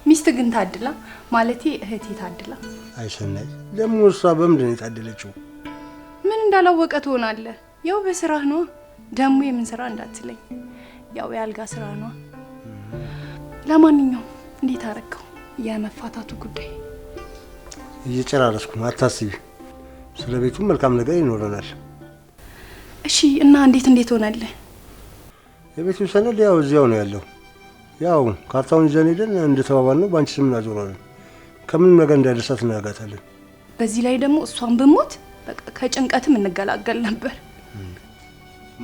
ሚስት ግን ታድላ ማለቴ እህቴ ታድላ። አይሰናይ ደግሞ እሷ በምንድን ነው የታደለችው? ምን እንዳላወቀ ትሆናለህ? ያው በስራህ ነው። ደግሞ የምን ስራ እንዳትለኝ፣ ያው ያልጋ ስራ ነው። ለማንኛውም እንዴት አረከው የመፋታቱ ጉዳይ? እየጨራረስኩ ነው፣ አታስቢ። ስለ ቤቱ መልካም ነገር ይኖረናል። እሺ እና እንዴት ሆነልህ? የቤቱ ሰነድ ያው እዚያው ነው ያለው። ያው ካርታውን ይዘን ሄደን እንደተባባልነው ባንቺ ስም እናዞራለን። ከምንም ነገር እንዳይደርሳት እናጋታለን። በዚህ ላይ ደግሞ እሷን ብሞት በቃ ከጭንቀትም እንገላገል ነበር።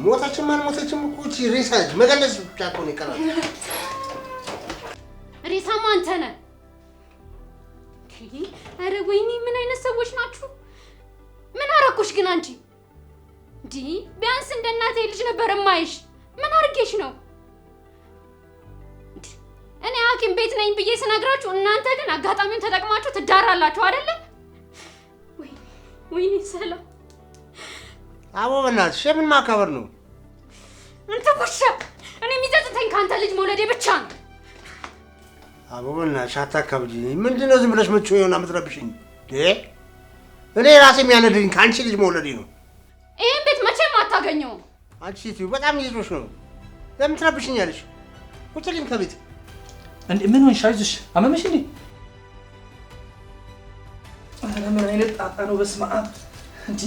ሞታችን ማን ሞታችን እኮ እቺ ሬሳ መገለጽ ብቻ እኮ ነው ይቀራል። ሬሳማ አንተ ነህ። ኧረ ወይኔ ምን አይነት ሰዎች ናችሁ? ምን አረኩሽ ግን አንቺ? ቢያንስ እንደ እናቴ ልጅ ነበር የማይሽ። ምን አርጌሽ ነው? እኔ ሐኪም ቤት ነኝ ብዬ ስነግራችሁ እናንተ ግን አጋጣሚውን ተጠቅማችሁ ትዳራላችሁ አይደለ? ወይኔ ሰላም። አቦ በእናትሽ ምን ማከበር ነው? አንተ ውሻ! እኔ የሚጸጽተኝ ካንተ ልጅ መውለዴ ብቻ ነው። አቦ በእናትሽ አታካብጂ። ምንድነው ዝም ብለሽ ምቹ የሆነ የምትረብሽኝ? እኔ ራሴ የሚያነድኝ ከአንቺ ልጅ መውለዴ ነው። ይሄን ቤት መቼም አታገኘውም። አንቺ ሴትዮ በጣም እየጮሽ ነው። ለምን ትረብሽኛለሽ? ውጭልኝ ከቤት። እንዴ ምን ሆንሽ? አይዞሽ አመመሽ እንዴ? ኧረ ምን አይነት ጣጣ ነው? በስመ አብ እንዴ!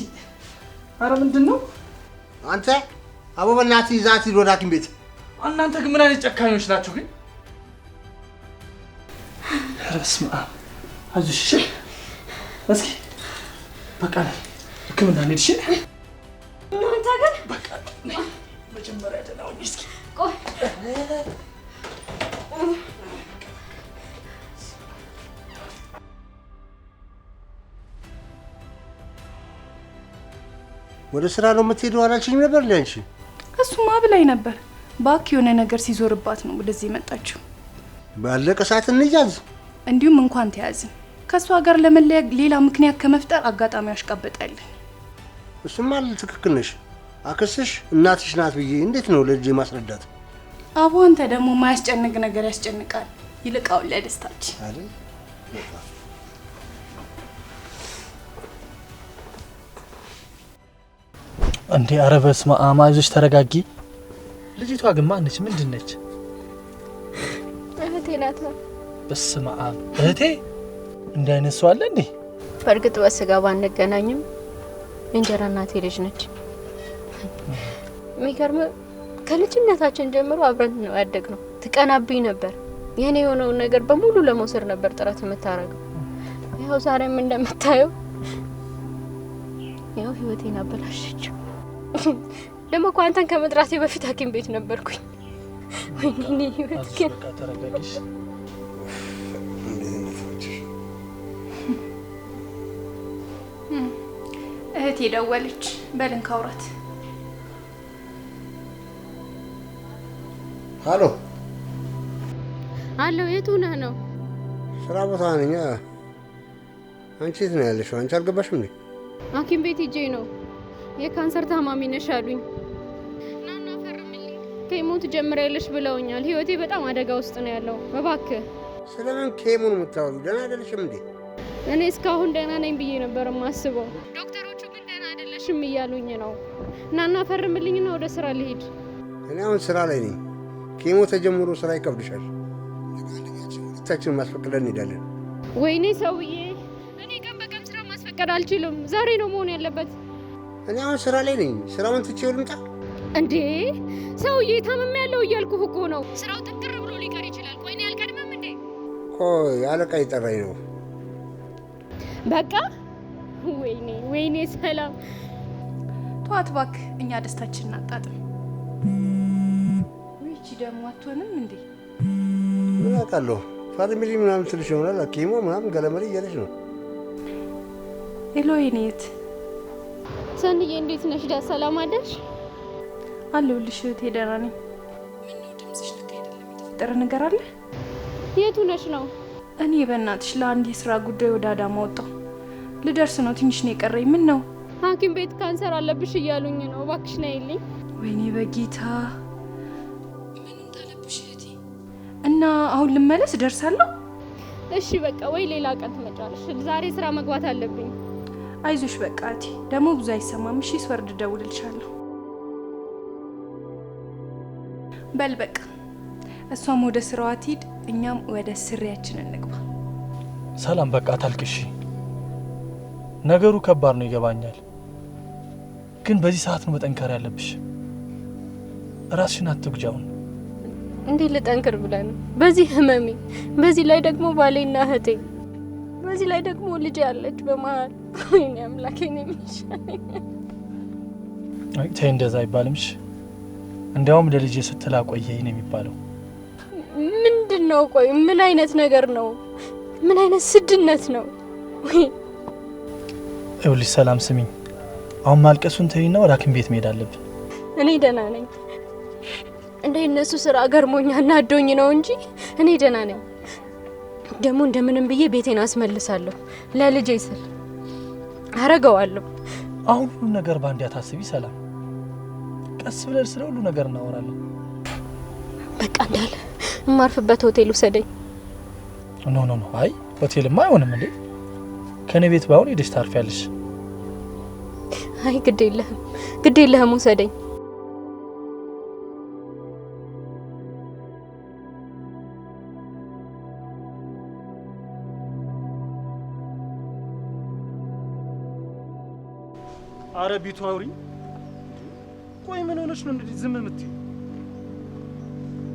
ኧረ ምንድን ነው አንተ? አቦ በእናትህ ይዛት ሂድ ወደ ሐኪም ቤት። እናንተ ግን ምን አይነት ጨካኞች ናችሁ ግን? ኧረ በስመ አብ። አይዞሽ እስኪ በቃ ሕክምና እንሂድ። እሺ እናንተ ግን በቃ መጀመሪያ ደህና ሁኚ እስኪ። ቆይ ወደ ስራ ነው የምትሄደው አላልሽኝም ነበር እንዴ አንቺ? እሱማ ብላኝ ነበር። ባክ የሆነ ነገር ሲዞርባት ነው ወደዚህ የመጣችው። ባለቀ ሰዓት እንያዝ። እንዲሁም እንኳን ተያዝን ከሷ ጋር ለመለያየት ሌላ ምክንያት ከመፍጠር አጋጣሚ ያሽቀበጣልኝ። እሱማ ትክክል ነሽ። አክስሽ እናትሽ ናት ብዬ እንዴት ነው ለልጄ ማስረዳት? አቦ አንተ ደግሞ ማያስጨንቅ ነገር ያስጨንቃል። ይልቃው ለደስታችን አይደል? እንዴ ኧረ በስመ አብ። አይዞሽ ተረጋጊ። ልጅቷ ግን ማነች? ምንድን ነች? እህቴ ናት። በስመ አብ እህቴ? እንዲህ አይነት ሰው አለ እንዴ? በእርግጥ በስጋ ባንገናኝም እንጀራ እናቴ ልጅ ነች። የሚገርም ከልጅነታችን ጀምሮ አብረን ነው ያደግነው። ትቀናብኝ ነበር። የኔ የሆነውን ነገር በሙሉ ለመውሰድ ነበር ጥረት የምታረገው። ያው ዛሬም እንደምታየው ያው ህይወቴን አበላሸችው። ደግሞ እኮ አንተን ከመጥራቴ በፊት ሐኪም ቤት ነበርኩኝ። ወይኔ ህይወት ግን በቃ ተረጋጊሽ። እህቴ ደወለች። በልን ካውራት። ሃሎ አለው። የቱ ነህ ነው? ስራ ቦታ ነኝ። አንቺ የት ነው ያለሽው? አንቺ አልገባሽም እንዴ? ሐኪም ቤት ሂጄ ነው። የካንሰር ታማሚ ነሽ አሉኝ። ናና ፈርምልኝ። ከሞት ጀምሪያለሽ ብለውኛል። ህይወቴ በጣም አደጋ ውስጥ ነው ያለው። እባክህ። ስለምን ኬሞን የምታወሪው? ደህና አይደለሽም እንዴ? እኔ እስካሁን ደህና ነኝ ብዬ ነበር የማስበው። ዶክተሮቹ ግን ደህና አይደለሽም እያሉኝ ነው። ናና ፈርምልኝና ወደ ስራ ልሄድ። እኔ አሁን ስራ ላይ ነኝ። ኬሞ ተጀምሮ ስራ ይከብድሻል። ሁለታችንን ማስፈቀድ እንሄዳለን። ወይኔ ሰውዬ፣ እኔ ቀን በቀን ስራ ማስፈቀድ አልችልም። ዛሬ ነው መሆን ያለበት። እኔ አሁን ስራ ላይ ነኝ። ስራውን ትቼው ልምጣ እንዴ? ሰውዬ ታመም ያለው እያልኩህ እኮ ነው። ስራው ጥቅር ብሎ ሊቀር ይችላል። ቆይ እኔ አልቀድምም እንዴ? ቆይ አለቃ ይጠራኝ ነው። በቃ ወይኔ ሰላም። ተዋት እባክህ፣ እኛ ደስታችንን እናጣጥም። ይቺ ደግሞ አትሆንም እንዴ? ምን አውቃለሁ። ፋሚሊ ምናምን ትልሽ ይሆናል። ኬሞ ምናምን ገለመሌ እያለች ነው። ሄሎ የኔት ሰንዬ፣ እንዴት ነሽ? ደስ ሰላም አደርሽ? አለሁልሽ እህቴ፣ ደህና ነኝ። ምነው ድምፅሽ ልክ አይደለም? የተፈጠረ ነገር አለ? የቱ ነሽ ነው? እኔ በእናትሽ ለአንድ የስራ ጉዳይ ወደ አዳማ ወጣሁ። ልደርስ ነው፣ ትንሽ ነው የቀረኝ። ምን ነው? ሐኪም ቤት ካንሰር አለብሽ እያሉኝ ነው። እባክሽ ነይልኝ። ወይኔ በጌታ ምን እንዳለብሽ እህቴ። እና አሁን ልመለስ? ደርሳለሁ? እሺ በቃ ወይ ሌላ ቀን ትመጫለሽ። ዛሬ ስራ መግባት አለብኝ። አይዞሽ በቃ እቴ፣ ደግሞ ብዙ አይሰማም። እሺ ስወርድ እደውልልሻለሁ። በል በቃ እሷም ወደ ስራዋ ትሂድ፣ እኛም ወደ ስሪያችን እንግባ። ሰላም በቃ ታልቅሺ። ነገሩ ከባድ ነው ይገባኛል፣ ግን በዚህ ሰዓት ነው መጠንከር ያለብሽ። ራስሽን አትጉጃውን። እንዴ ልጠንክር ብለህ ነው? በዚህ ህመሜ፣ በዚህ ላይ ደግሞ ባሌና እህቴ፣ በዚህ ላይ ደግሞ ልጅ ያለች በመሀል። ወይኔ አምላኬ ነው የሚሻለኝ። አይ ተይ እንደዛ አይባልምሽ። እንዲያውም ለልጄ ስትል አቆየኝ ነው የሚባለው። ምንድነው? ቆይ ምን አይነት ነገር ነው? ምን አይነት ስድነት ነው? ይኸውልሽ ሰላም ስሚኝ፣ አሁን ማልቀሱን ተይና ወደ ሐኪም ቤት መሄድ አለብን። እኔ ደህና ነኝ። እንደ እነሱ ስራ ገርሞኛ እና አዶኝ ነው እንጂ እኔ ደህና ነኝ። ደግሞ እንደምንም ብዬ ቤቴን አስመልሳለሁ። ለልጄ ስል አረገዋለሁ። አሁን ሁሉ ነገር ባንዴ አታስቢ ሰላም። ቀስ ብለን ስለ ሁሉ ነገር እናወራለን። በቃ እንዳለ የማርፍበት ሆቴል ውሰደኝ። ኖ ኖ ኖ፣ አይ ሆቴልማ አይሆንም እንዴ። ከኔ ቤት ባሁን ሄደሽ ታርፊያለሽ። አይ ግድ የለህም ውሰደኝ። አረ ቢቱ አውሪ። ቆይ ምን ሆነሽ ነው እንደዚህ ዝም የምትይው?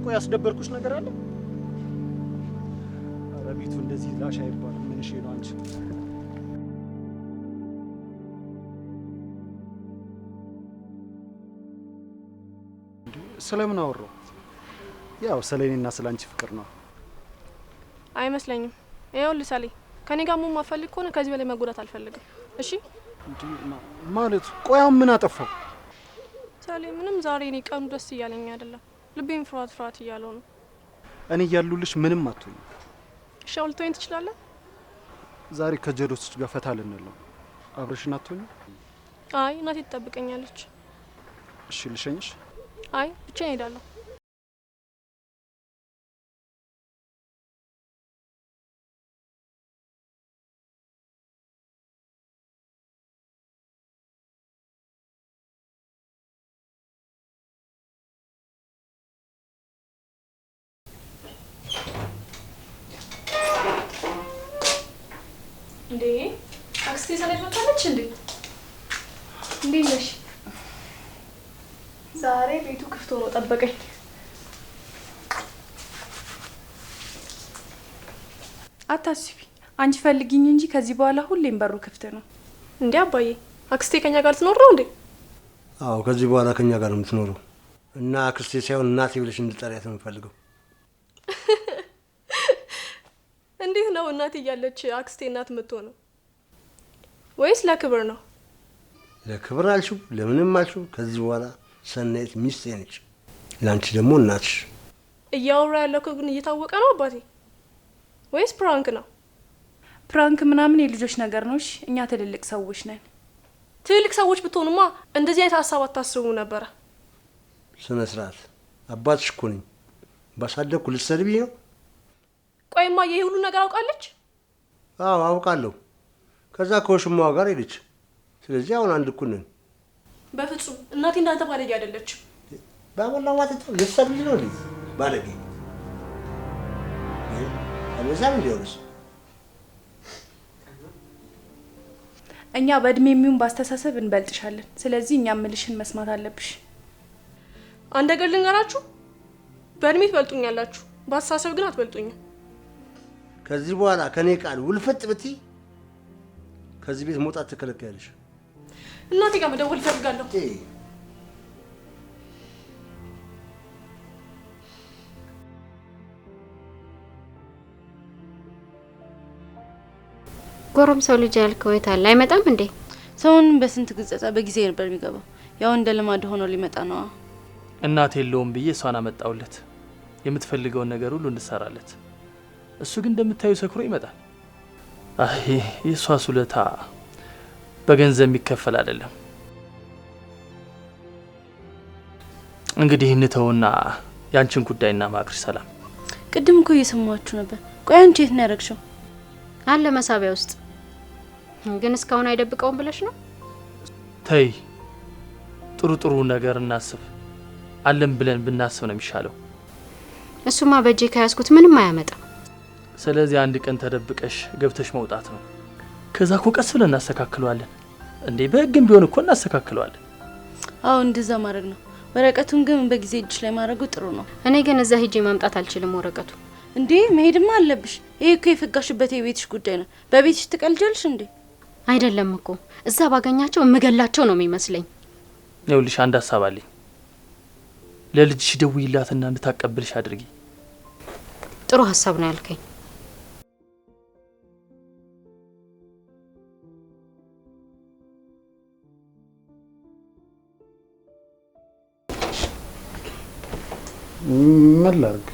ቆይ ያስደበርኩሽ ነገር አለ? አረ ቢቱ እንደዚህ ላሽ አይባልም። ምን እሺ ነው አንቺ? ስለምን አወራው? ያው ስለኔና ስላንቺ ፍቅር ነው። አይመስለኝም። ይኸውልህ ሰሌ፣ ከኔ ጋር ሙሉ ማፈልግ ከሆነ ከዚህ በላይ መጎዳት አልፈልግም። እሺ ማለት ቆይ አሁን ምን አጠፋው? ሰሌ፣ ምንም ዛሬ እኔ ቀኑ ደስ እያለኝ አይደለም። ልቤን ፍርሃት እያለው ነው። እኔ እያሉልሽ ምንም አትሆኝ። እሺ አውልተወኝ ትችላለህ? ዛሬ ከጀዶች ጋር ፈታ ልንል ነው። አብረሽን አትሆኝ? አይ እናቴ ትጠብቀኛለች። እሺ ልሸኝሽ? አይ ብቻዬን እሄዳለሁ። እንዴ አክስቴ ሰሌት መጣለች እንዴ? እንዴት ነሽ? ዛሬ ቤቱ ክፍት ሆኖ ጠበቀኝ። አታስቢ፣ አንቺ ፈልጊኝ እንጂ ከዚህ በኋላ ሁሌም በሩ ክፍት ነው። እንዴ አባዬ፣ አክስቴ ከኛ ጋር ትኖር ነው እንዴ? አዎ ከዚህ በኋላ ከኛ ጋር ነው የምትኖረው እና አክስቴ ሳይሆን እናቴ ብለሽ እንድጠሪያት ነው የምፈልገው። እንዴት ነው እናቴ እያለች አክስቴ እናት የምትሆነው? ወይስ ለክብር ነው? ለክብር አልሽው ለምንም አልሽው፣ ከዚህ በኋላ ሰናይት ሚስቴ ነች፣ ለአንቺ ደግሞ እናትሽ። እያወራ ያለው ግን እየታወቀ ነው አባቴ? ወይስ ፕራንክ ነው? ፕራንክ ምናምን የልጆች ነገር ነው። እሺ እኛ ትልልቅ ሰዎች ነን። ትልልቅ ሰዎች ብትሆኑማ እንደዚህ አይነት ሀሳብ አታስቡ ነበረ። ስነ ስርዓት፣ አባትሽ እኮ ነኝ። ባሳደግኩ ልትሰድቢኝ ነው? ቆይማ ይሄ ሁሉ ነገር አውቃለች? አዎ አውቃለሁ። ከዛ ከወሽማዋ ጋር ሄደች። ስለዚህ አሁን አንድ እኩል ነን። በፍጹም እናቴ እንዳንተ ባለጌ አይደለችም። ባባላው ዋተው ልትሰድቢኝ ነው ልጅ ባለጌ አለዛም እንዲያውስ እኛ በእድሜ የሚሆን ባስተሳሰብ እንበልጥሻለን። ስለዚህ እኛ ምልሽን መስማት አለብሽ። አንድ ነገር ልንገራችሁ፣ በእድሜ ትበልጡኛላችሁ፣ ባስተሳሰብ ግን አትበልጡኝም። ከዚህ በኋላ ከኔ ቃል ውልፈጥ ብትይ ከዚህ ቤት መውጣት ትከለከያለሽ። እናቴ ጋር መደወል እፈልጋለሁ። ጎረም ሰው ልጅ ያልከው የት አለ? አይመጣም እንዴ? ሰውን በስንት ግጸጻ በጊዜ ነበር የሚገባው። ያው እንደ ልማድ ሆኖ ሊመጣ ነው። እናት የለውም ብዬ እሷን አመጣውለት የምትፈልገውን ነገር ሁሉ እንድሰራለት። እሱ ግን እንደምታዩ ሰክሮ ይመጣል። አይ የሷ ሱለታ በገንዘብ የሚከፈል አይደለም። እንግዲህ እንተውና ያንቺን ጉዳይና ማክሪ ሰላም። ቅድም እኮ እየሰማችሁ ነበር። ቆይ አንቺ የት ነው ያደረግሽው? አለ መሳቢያ ውስጥ ግን እስካሁን አይደብቀውም ብለሽ ነው? ተይ ጥሩ ነገር እናስብ። አለም ብለን ብናስብ ነው የሚሻለው። እሱማ በእጄ ከያዝኩት ምንም አያመጣም። ስለዚህ አንድ ቀን ተደብቀሽ ገብተሽ መውጣት ነው። ከዛ እኮ ቀስ ብለን እናስተካክለዋለን። እንዴ በህግም ቢሆን እኮ እናስተካክለዋለን። አዎ እንደዛ ማድረግ ነው። ወረቀቱን ግን በጊዜ እጅሽ ላይ ማድረጉ ጥሩ ነው። እኔ ግን እዛ ሄጄ ማምጣት አልችልም ወረቀቱ። እንዴ መሄድማ አለብሽ። ይሄ እኮ የፈጋሽበት የቤትሽ ጉዳይ ነው። በቤትሽ ትቀልጃለሽ እንዴ? አይደለም እኮ እዛ ባገኛቸው እምገላቸው ነው የሚመስለኝ። ይኸውልሽ አንድ ሀሳብ አለኝ። ለልጅሽ ደውይላትና እንድታቀብልሽ አድርጊ። ጥሩ ሀሳብ ነው ያልከኝ። ምን ላድርግ?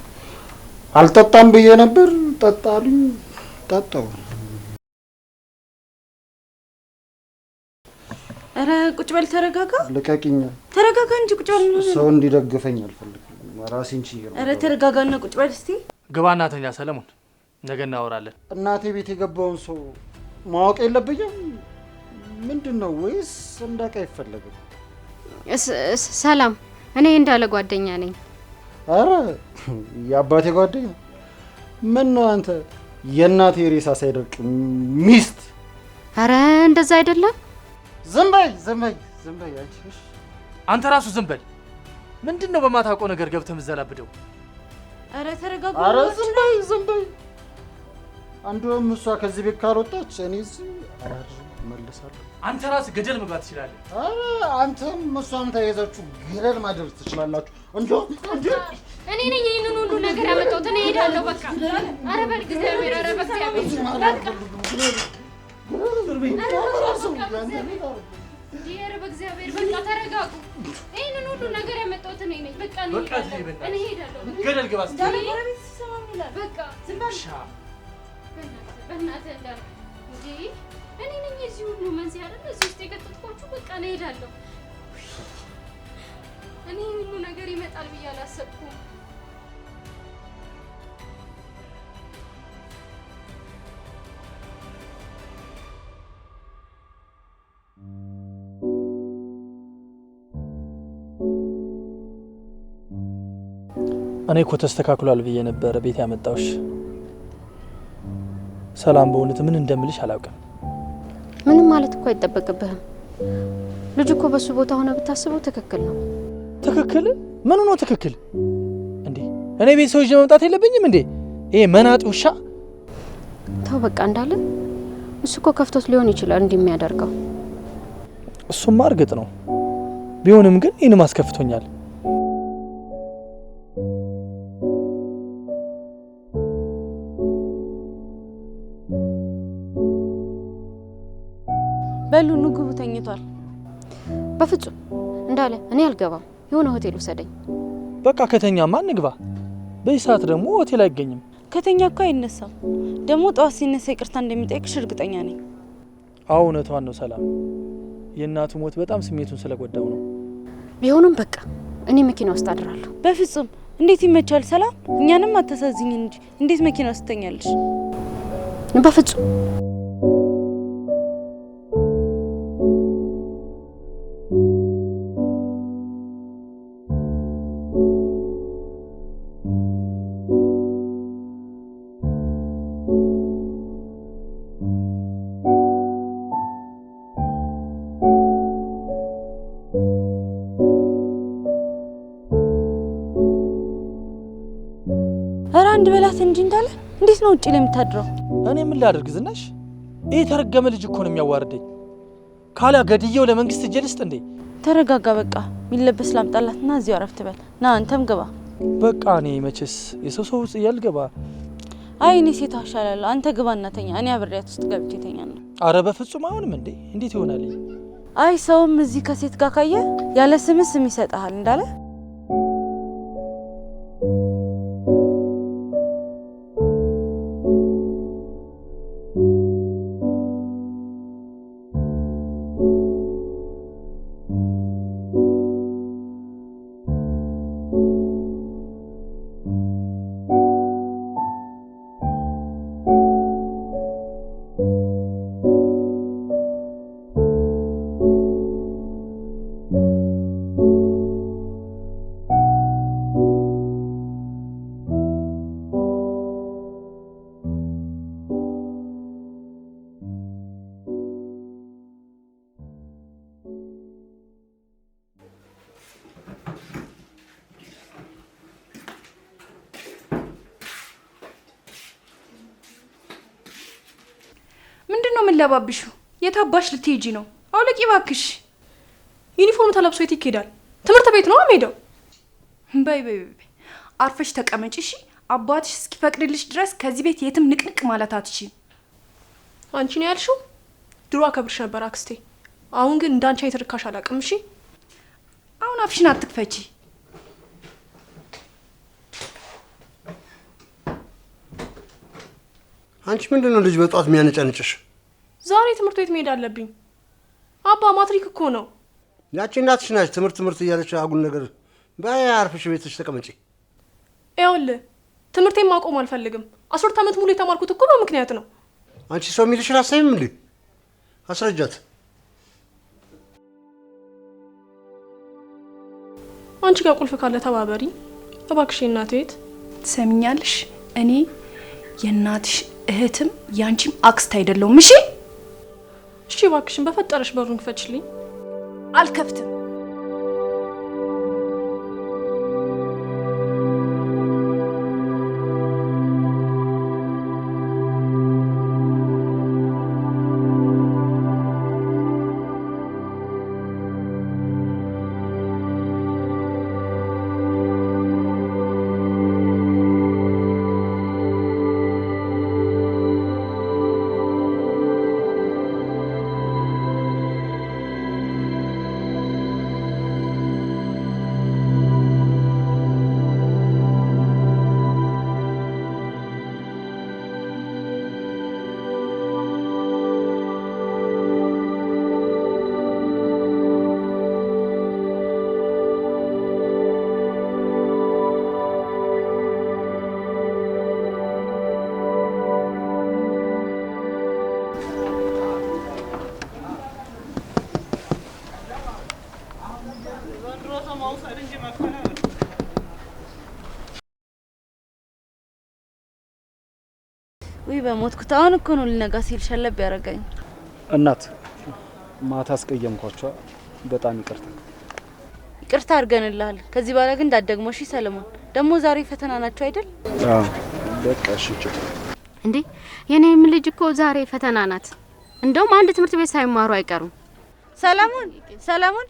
አልጠጣም ብዬ ነበር። ጠጣሉኝ፣ ጠጣው። አረ ቁጭ በል ተረጋጋ። ልቀቂኝ። ተረጋጋ እንጂ ቁጭ በል። ሰው እንዲደግፈኝ አልፈልግም። ራሴን ችዬ ነው። አረ ተረጋጋና ቁጭ በል እስቲ። ግባና ተኛ ሰለሞን፣ ነገ እናወራለን። እናቴ ቤት የገባውን ሰው ማወቅ የለብኝም? ምንድነው? ወይስ እንዳውቅ አይፈለግም? ሰላም፣ እኔ እንዳለ ጓደኛ ነኝ። አረ የአባቴ ጓደኛ? ምን ነው አንተ የእናቴ ሬሳ ሳይደርቅ ሚስት? አረ እንደዛ አይደለም። ዝም በይ አንተ ራሱ ዝም በል። ምንድነው በማታውቀው ነገር ገብተህ ምዘላብደው? አረ ተረጋጋ። አረ ዝም በይ። አንዱም እሷ ከዚህ ቤት ካልወጣች እኔ እዚህ እመለሳለሁ። አንተ ራስህ ገደል መግባት ትችላለህ። አረ አንተም እሷም ተያይዛችሁ ገደል ማድረስ ትችላላችሁ። እኔ ነኝ ይሄንን ሁሉ ነገር ያመጣሁት። እኔ እሄዳለሁ በቃ። አረ በእግዚአብሔር፣ አረ በእግዚአብሔር በቃ። ዲየር በእግዚአብሔር በቃ ተረጋጉ። ይሄንን ሁሉ ነገር ያመጣሁት እኔ ነኝ። በቃ እኔ እሄዳለሁ። ገደል ግባ። በቃ ዝም በል። በእናትህ እንዳለ እንጂ እኔ ነኝ እዚህ ሁሉ መንስኤ አይደል? እዚህ ውስጥ የከተትኳችሁ። በቃ እኔ እሄዳለሁ። እኔ ሁሉ ነገር ይመጣል ብዬ አላሰብኩም። እኔ እኮ ተስተካክሏል ብዬ ነበር ቤት ያመጣውሽ። ሰላም፣ በእውነት ምን እንደምልሽ አላውቅም። ምንም ማለት እኮ አይጠበቅብህም። ልጅ እኮ በሱ ቦታ ሆነ ብታስበው ትክክል ነው። ትክክል? ምኑ ነው ትክክል? እንዴ እኔ ቤት ሰው ይዤ መምጣት የለብኝም እንዴ? ይሄ መናጢ ውሻ። ተው በቃ እንዳለ። እሱ እኮ ከፍቶት ሊሆን ይችላል እንዲህ የሚያደርገው። እሱማ እርግጥ ነው። ቢሆንም ግን ይህንም አስከፍቶኛል። በሉ ንግቡ፣ ተኝቷል። በፍጹም እንዳለ እኔ አልገባም። የሆነ ሆቴል ውሰደኝ። በቃ ከተኛማ እንግባ። በዚህ ሰዓት ደግሞ ሆቴል አይገኝም። ከተኛ እኮ አይነሳም። ደግሞ ጠዋት ሲነሳ ይቅርታ እንደሚጠይቅሽ እርግጠኛ ነኝ። አዎ እውነቷን ነው ሰላም። የእናቱ ሞት በጣም ስሜቱን ስለጎዳው ነው። ቢሆንም በቃ እኔ መኪና ውስጥ አድራለሁ። በፍጹም እንዴት ይመቻል ሰላም? እኛንም አታሳዝኝ እንጂ እንዴት መኪና ውስጥ ትተኛለሽ? በፍጹም አንድ በላት እንጂ እንዳለ እንዴት ነው ውጪ ላይ የምታድረው? እኔ ምን ላድርግ ዝናሽ? ይሄ ተረገመ ልጅ እኮ ነው የሚያዋርደኝ። ካላ ገድየው ለመንግስት እጄ ልስጥ እንዴ? ተረጋጋ በቃ። የሚለበስ ላምጣላትና እዚሁ አረፍት በል። ና አንተም ግባ። በቃ እኔ መቼስ የሰው ሰው ውስጥ እያልገባ። አይ እኔ ሴት አሻላለሁ። አንተ ግባ እና ተኛ። እኔ አብሬያት ውስጥ ገብቼ ተኛ ነው። አረ በፍጹም አይሆንም እንዴ! እንዴት ይሆናል? አይ ሰውም እዚህ ከሴት ጋር ካየ ያለ ስም ይሰጣል እንዳለ። ምንድነው የምንለባብሹ? የታባሽ ልትሄጂ ነው? አውልቂ እባክሽ። ዩኒፎርም ተለብሶ የት ይኬዳል? ትምህርት ቤት ነው የምሄደው። በይ አርፈሽ ተቀመጪ እሺ። አባትሽ እስኪፈቅድልሽ ድረስ ከዚህ ቤት የትም ንቅንቅ ማለት አትችይም። አንቺ ነው ያልሽው? ድሮ አከብርሽ ነበር አክስቴ። አሁን ግን እንዳንቺ አይተርካሽ አላውቅም። እሺ አሁን አፍሽን አትክፈቺ። አንቺ ምንድነው ልጅ በጧት የሚያነጫንጭሽ? ዛሬ ትምህርት ቤት መሄድ አለብኝ። አባ ማትሪክ እኮ ነው። ያቺ እናትሽ ናች ትምህርት እያለች አጉል ነገር። በይ አርፈሽ ቤትሽ ተቀመጪ። ይኸውልህ ትምህርቴን ማቆም አልፈልግም። 10 ዓመት ሙሉ የተማርኩት እኮ በምክንያት ነው። አንቺ ሰው የሚልሽን አሳይም እንዴ? አስረጃት። አንቺ ጋር ቁልፍ ካለ ተባበሪ እባክሽ። እናቴ ቤት ትሰሚኛለሽ? እኔ የእናትሽ እህትም ያንቺም አክስት አይደለሁም። እሺ እሺ፣ እባክሽን በፈጠረሽ በሩን ክፈችልኝ። አልከፍትም። ወይ በሞትኩት። አሁን እኮ ነው ሊነጋ ሲል ሸለብ ያረጋኝ። እናት ማታ አስቀየምኳቸው፣ በጣም ይቅርታ። ይቅርታ አድርገንልሃል። ከዚህ በኋላ ግን እንዳትደግሞ እሺ ሰለሞን። ደግሞ ዛሬ ፈተና ናቸው አይደል? አዎ በቃ እሺ። እንዴ የኔም ልጅ እኮ ዛሬ ፈተና ናት። እንደውም አንድ ትምህርት ቤት ሳይማሩ አይቀሩም። ሰለሞን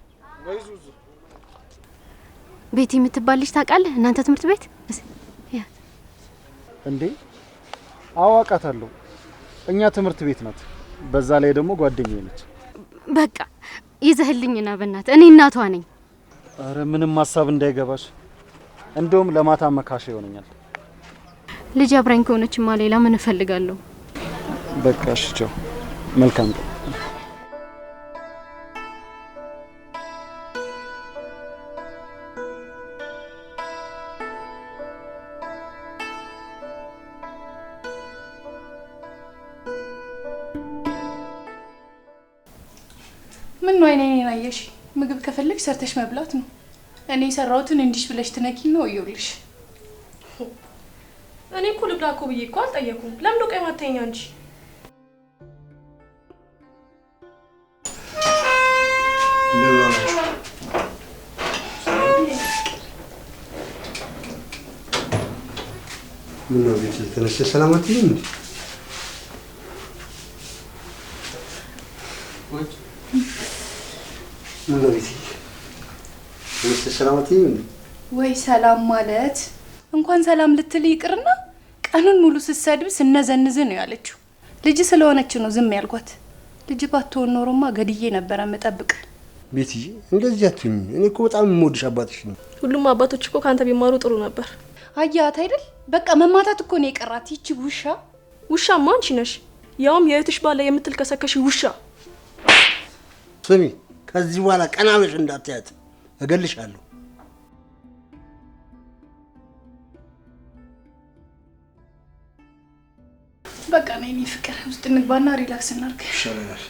ቤቲ የምትባል ልጅ ታውቃለህ? እናንተ ትምህርት ቤት እንዴ? አዋቃታለሁ። እኛ ትምህርት ቤት ናት። በዛ ላይ ደግሞ ጓደኛዬ ነች። በቃ ይዘህልኝና በእናትህ እኔ እናቷ ነኝ። አረ ምንም ሀሳብ እንዳይገባሽ፣ እንደውም ለማታ መካሻ ይሆነኛል። ልጅ አብራኝ ከሆነችማ ሌላ ምን እፈልጋለሁ? በቃ እሺ፣ ቻው። መልካም ቀን። ምን ነው አይኔን አየሽ? ምግብ ከፈለግሽ ሰርተሽ መብላት ነው። እኔ የሰራሁትን እንዲሽ ብለሽ ትነኪ ነው እየውልሽ። እኔ እኮ ልብላ እኮ ብዬ እኮ አልጠየኩም። ለምን ነው ቀይ ማተኛ እንጂ? ምን ነው ቤት ተነሽ ሰላማት ይሁን እንዴ? ምን ነው ቤት ተነሽ ሰላማት ይሁን ወይ? ሰላም ማለት እንኳን ሰላም ልትል ይቅርና ቀኑን ሙሉ ስትሰድብ ስነዘንዝ ነው ያለችው። ልጅ ስለሆነች ነው ዝም ያልኳት። ልጅ ባትሆን ኖሮማ ገድዬ ነበረ መጠብቅ። ቤትዬ እንደዚህ አትሁኝ። እኔ እኮ በጣም የምወድሽ አባትሽ ነው። ሁሉም አባቶች እኮ ካንተ ቢማሩ ጥሩ ነበር። አያት አይደል? በቃ መማታት እኮ ነው የቀራት ይቺ ውሻ። ውሻማ አንቺ ነሽ፣ ያውም የእህትሽ ባለ የምትልከሰከሽ ውሻ። ስሚ፣ ከዚህ በኋላ ቀና ብለሽ እንዳትያት እገልሻለሁ። በቃ ነኝ እኔ ፍቅር ውስጥ እንግባና ሪላክስ እናድርግ። ይሻላል።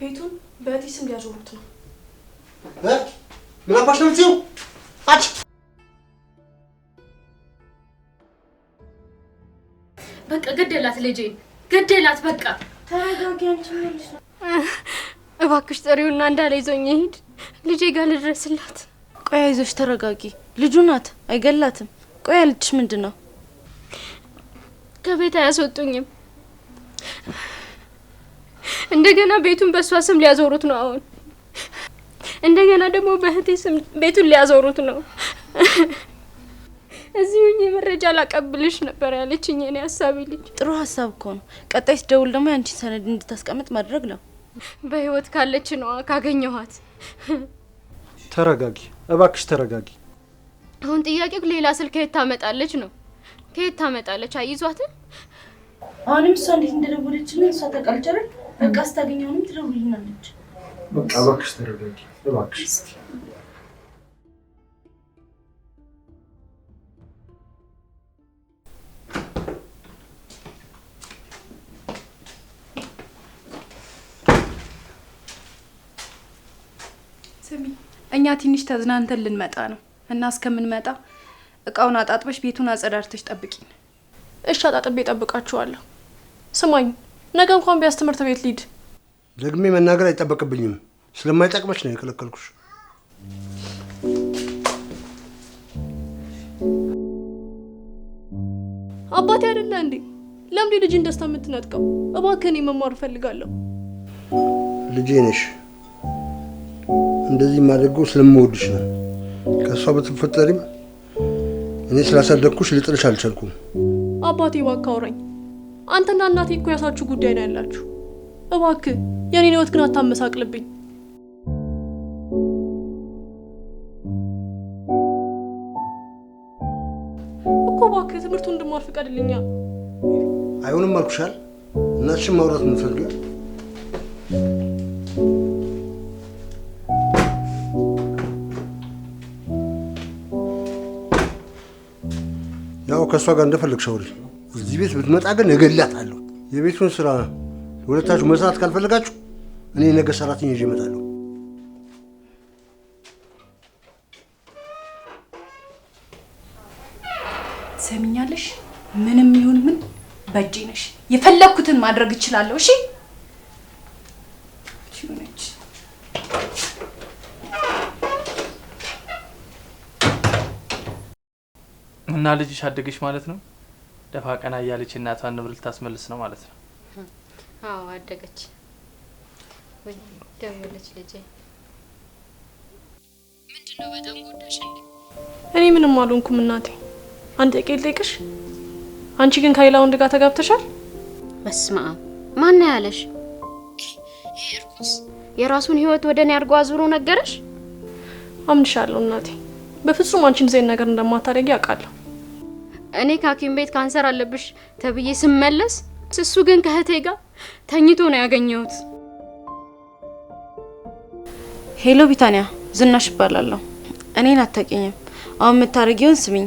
ቤቱን በእህቴ ስም ሊያዞሩት ነው። ምን አባሽ ነው የምትይው? አጭ በቃ ገደላት፣ ልጄን ገደላት። በቃ ተረጋጊ። አንቺ ምንልሽ ነው? እባክሽ ጥሪውና እንዳለ ይዞኝ ይሄድ። ልጄ ጋር ልድረስላት። ቆይ አይዞሽ፣ ተረጋጊ። ልጁ ናት፣ አይገላትም። ቆይ ልጅሽ ምንድን ነው? ከቤት አያስወጡኝም። እንደገና ቤቱን በእሷ ስም ሊያዞሩት ነው። አሁን እንደገና ደግሞ በእህቴ ስም ቤቱን ሊያዞሩት ነው። እዚሁ መረጃ ላቀብልሽ ነበር ያለችኝ የኔ ሀሳቢ ልጅ። ጥሩ ሀሳብ እኮ ነው። ቀጣይ ስደውል ደግሞ ያንቺን ሰነድ እንድታስቀምጥ ማድረግ ነው። በህይወት ካለች ነው ካገኘኋት። ተረጋጊ እባክሽ ተረጋጊ። አሁን ጥያቄው ሌላ ስልክ ከየት ታመጣለች ነው? ከየት ታመጣለች? አይዟትም። አሁንም እሷ እንዴት እንደደወለችልን እሷ ታውቃለች አይደል? በቃ ስታገኘውንም ትደውልልናለች። በቃ እባክሽ ተረጋጊ እባክሽ። ስሚ፣ እኛ ትንሽ ተዝናንተን ልንመጣ ነው እና እስከምንመጣ እቃውን አጣጥበሽ ቤቱን አጸዳርተሽ ጠብቂኝ። እሺ አጣጥቤ እጠብቃችኋለሁ። ስማኝ፣ ነገ እንኳን ቢያስ ትምህርት ቤት ልሂድ። ደግሜ መናገር አይጠበቅብኝም። ስለማይጠቅመሽ ነው የከለከልኩሽ። አባቴ አይደለ እንዴ? ለምንድን ልጅን ደስታ የምትነጥቀው? እባክህ እኔ መማር እፈልጋለሁ። ልጄ ነሽ። እንደዚህ ማድረገው ስለምወድሽ ነው። ከሷ በተፈጠሪም እኔ ስላሳደግኩሽ ልጥልሽ አልቻልኩም። አባቴ እባክህ አውራኝ። አንተና እናቴ እኮ ያሳችሁ ጉዳይ ነው ያላችሁ። እባክህ የኔን ህይወት ግን አታመሳቅልብኝ እኮ። እባክህ ትምህርቱን እንድማር ፍቀድልኛ። አይሆንም አልኩሻል። እናትሽን ማውራት የምትፈልጊው? ያው ከእሷ ጋር እንደፈለግሽ አውሪ። እዚህ ቤት ብትመጣ ግን እገላታለሁ። የቤቱን ስራ ሁለታችሁ መስራት ካልፈለጋችሁ እኔ ነገ ሰራተኛ ይዤ እመጣለሁ። ሰሚኛለሽ? ምንም ይሁን ምን በእጄ ነሽ። የፈለኩትን ማድረግ እችላለሁ። እሺ እና ልጅሽ አደገች ማለት ነው? ደፋ ቀና እያለች እናቷን ንብረት ታስመልስ ነው ማለት ነው? አዎ አደገች። ወይ ደወለች ልጄ። ምንድነው በጣም ጎዳሽ እንዴ? እኔ ምንም አልሆንኩም እናቴ። አንድ ጥያቄ ልጠይቅሽ። አንቺ ግን ከሌላ ወንድ ጋር ተጋብተሻል? በስመ አብ። ማን ነው ያለሽ? ይሄ እርኩስ የራሱን ህይወት ወደኔ አድርጎ አዙሮ ነገረሽ? አምንሻለሁ እናቴ። በፍጹም አንቺን ዘይን ነገር እንደማታደርጊ አውቃለሁ። እኔ ከሐኪም ቤት ካንሰር አለብሽ ተብዬ ስመለስ እሱ ግን ከእህቴ ጋር ተኝቶ ነው ያገኘሁት። ሄሎ ቢታንያ፣ ዝናሽ እባላለሁ። እኔን አታውቂኝም። አሁን የምታደርጊውን ስሚኝ።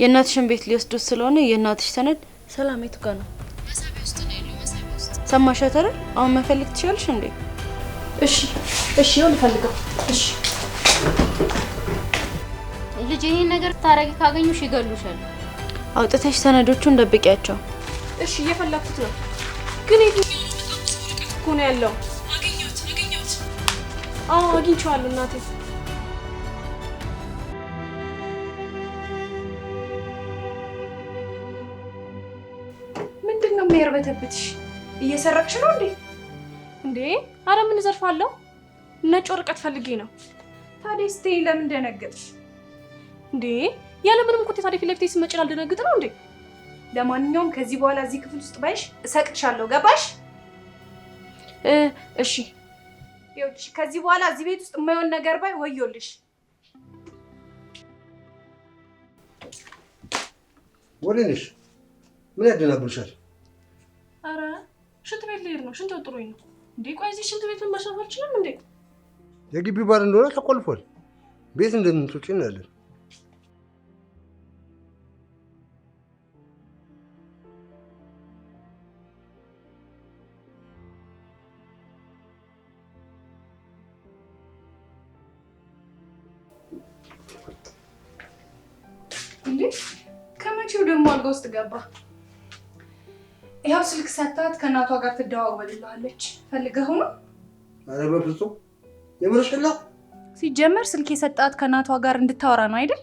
የእናትሽን ቤት ሊወስዱት ስለሆነ የእናትሽ ሰነድ ሰላሜቱ ጋር ነው። መሳቢያ ውስጥ ነው ያለው። መሳቢያ ውስጥ ሰማሻት አይደል? አሁን መፈልግ ትችያለሽ እንዴ? እሺ እሺ፣ ይሁን ልፈልገው። እሺ ልጅ ይሄን ነገር ታረጊ ካገኙሽ ይገሉሻል። አውጥተሽ ሰነዶቹን ደብቂያቸው። እሺ እየፈለኩት ነው። ግን የትኛው እኮ ነው ያለው? አገኘሁት። አዎ አግኝቼዋለሁ እናቴ። ምንድን ነው የሚያርበተብትሽ? እየሰረቅሽ ነው እንዴ? እንዴ አረ ምን ዘርፋለሁ? ነጭ ወረቀት ፈልጌ ነው። ታዲያ ስትይ ለምን ደነገጥሽ? እንዴ ያለ ምንም እኮ ታዲያ ፊት ለፊቴ ስመጭ አልደነግጥ ነው እንዴ? ለማንኛውም ከዚህ በኋላ እዚህ ክፍል ውስጥ ባይሽ እሰቅሻለሁ። ገባሽ? እሺ ይኸውልሽ ከዚህ በኋላ እዚህ ቤት ውስጥ የማይሆን ነገር ባይ ወዮልሽ። ወዴነሽ? ምን ያደናብርሻል? አረ ሽንት ቤት ልሄድ ነው። ሽንት ወጥሮኝ ነው እንዴ? ቆይ እዚህ ሽንት ቤት መሽናት አልችልም እንዴ? የግቢው ባር እንደሆነ ተቆልፏል። ቤት እንደምትወጪ እናያለን። እንዴ ከመቼው ደግሞ አልጋ ውስጥ ገባ? ያው ስልክ ሰጣት ከእናቷ ጋር ትደዋወልልሃለች። ፈልገው ነው? ኧረ በፍጹም የምርሽን ነው? ሲጀመር ስልክ የሰጣት ከእናቷ ጋር እንድታወራ ነው አይደል?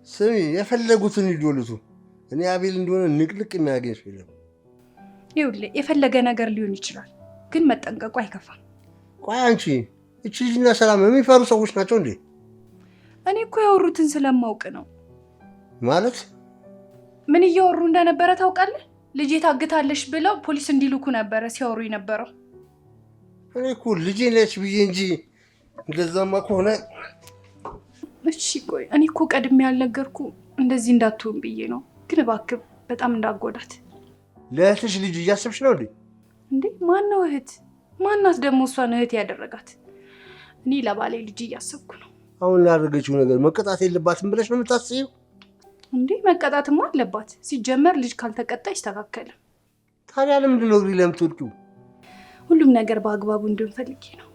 ስሚ የፈለጉትን ይዶልቱ። እኔ አቤል እንደሆነ ንቅልቅ የሚያገኝ ሰው የለም። ይኸውልህ የፈለገ ነገር ሊሆን ይችላል፣ ግን መጠንቀቁ አይከፋም። ቆይ አንቺ እቺ ልጅና ሰላም የሚፈሩ ሰዎች ናቸው እንዴ? እኔ እኮ ያወሩትን ስለማውቅ ነው። ማለት ምን እያወሩ እንደነበረ ታውቃለህ? ልጄ ታግታለሽ ብለው ፖሊስ እንዲልኩ ነበረ ሲያወሩ የነበረው። እኔ እኮ ልጄ ነች ብዬ እንጂ እንደዛማ ከሆነ እሺ ቆይ እኔ እኮ ቀድሜ ያልነገርኩ እንደዚህ እንዳትሆን ብዬ ነው። ግን እባክህ በጣም እንዳጎዳት። ለእህትሽ ልጅ እያሰብሽ ነው እንዴ? እንዴ ማነው እህት? ማናት ደግሞ እሷን እህት ያደረጋት? እኔ ለባሌ ልጅ እያሰብኩ ነው። አሁን ላደረገችው ነገር መቀጣት የለባትም ብለሽ ነው የምታስቢው? እንዴ መቀጣትማ አለባት። ሲጀመር ልጅ ካልተቀጣ አይስተካከልም። ታዲያ ለምንድን ነው እግሬ ለምትወድቂው? ሁሉም ነገር በአግባቡ እንዲሆን ፈልጌ ነው።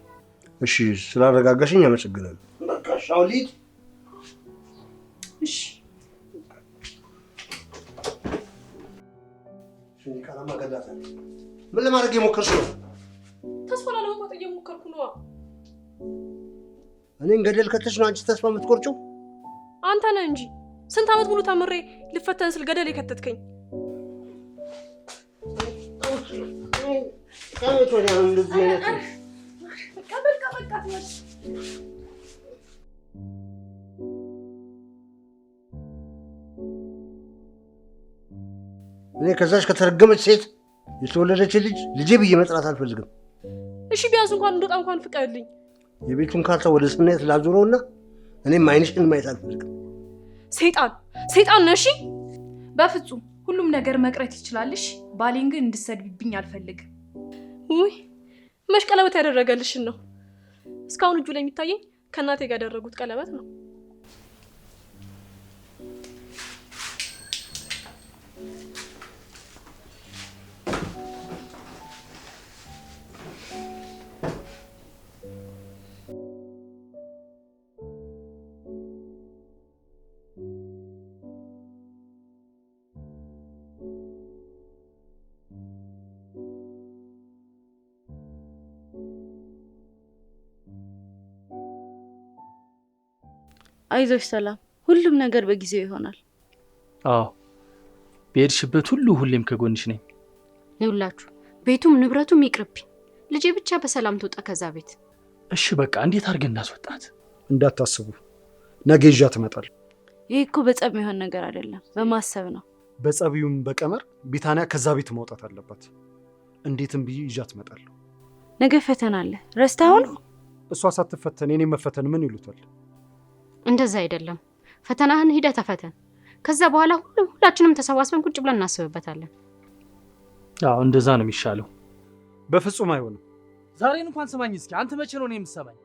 እሺ ስላረጋጋሽኝ አመሰግናለሁ። በቃ ሻው ልሂድ። እሺ ምን ለማድረግ የሞከርሽ ነው? ተስፋ ላለመቁረጥ እየሞከርኩ ነዋ። እኔን ገደል ከተሽ ነው አንቺ ተስፋ የምትቆርጪው? አንተ ነህ እንጂ ስንት ዓመት ሙሉ ተምሬ ልፈተን ስል ገደል የከተትከኝ። እኔ ከዛች ከተረገመች ሴት የተወለደች ልጅ ልጄ ብዬ መጥራት አልፈልግም። እሺ ቢያንስ እንኳን እንደወጣ እንኳን ፍቀድልኝ። የቤቱን ካርታ ወደ ስናየት ላዙረውና እኔም አይንሽን ማየት አልፈልግም። ሰይጣን ነሽ። በፍጹም ሁሉም ነገር መቅረት ይችላልሽ። ባሌን ግን እንድትሰድብብኝ አልፈልግም። ውይ መች ቀለበት ያደረገልሽን ነው? እስካሁን እጁ ላይ የሚታየኝ ከእናቴ ጋር ያደረጉት ቀለበት ነው። አይዞሽ ሰላም፣ ሁሉም ነገር በጊዜው ይሆናል። አዎ በሄድሽበት ሁሉ ሁሌም ከጎንሽ ነኝ። ይውላችሁ ቤቱም ንብረቱም ይቅርብኝ፣ ልጄ ብቻ በሰላም ትውጣ ከዛ ቤት። እሺ በቃ እንዴት አድርገን እናስወጣት? እንዳታስቡ፣ ነገ ይዣ ትመጣል። ይሄ እኮ በጸብ የሚሆን ነገር አይደለም፣ በማሰብ ነው። በጸቢውም በቀመር ቢታንያ ከዛ ቤት መውጣት አለባት። እንዴትም ብዬ ይዣ ትመጣለሁ። ነገ ፈተና አለ፣ ረስታው ነው? እሷ ሳትፈተን የኔ መፈተን ምን ይሉታል? እንደዛ አይደለም። ፈተናህን ሂደህ ተፈተን። ከዛ በኋላ ሁላችንም ተሰባስበን ቁጭ ብለን እናስብበታለን። አዎ እንደዛ ነው የሚሻለው። በፍጹም አይሆንም። ዛሬን እንኳን ስማኝ እስኪ። አንተ መቼ ነው የምትሰማኝ?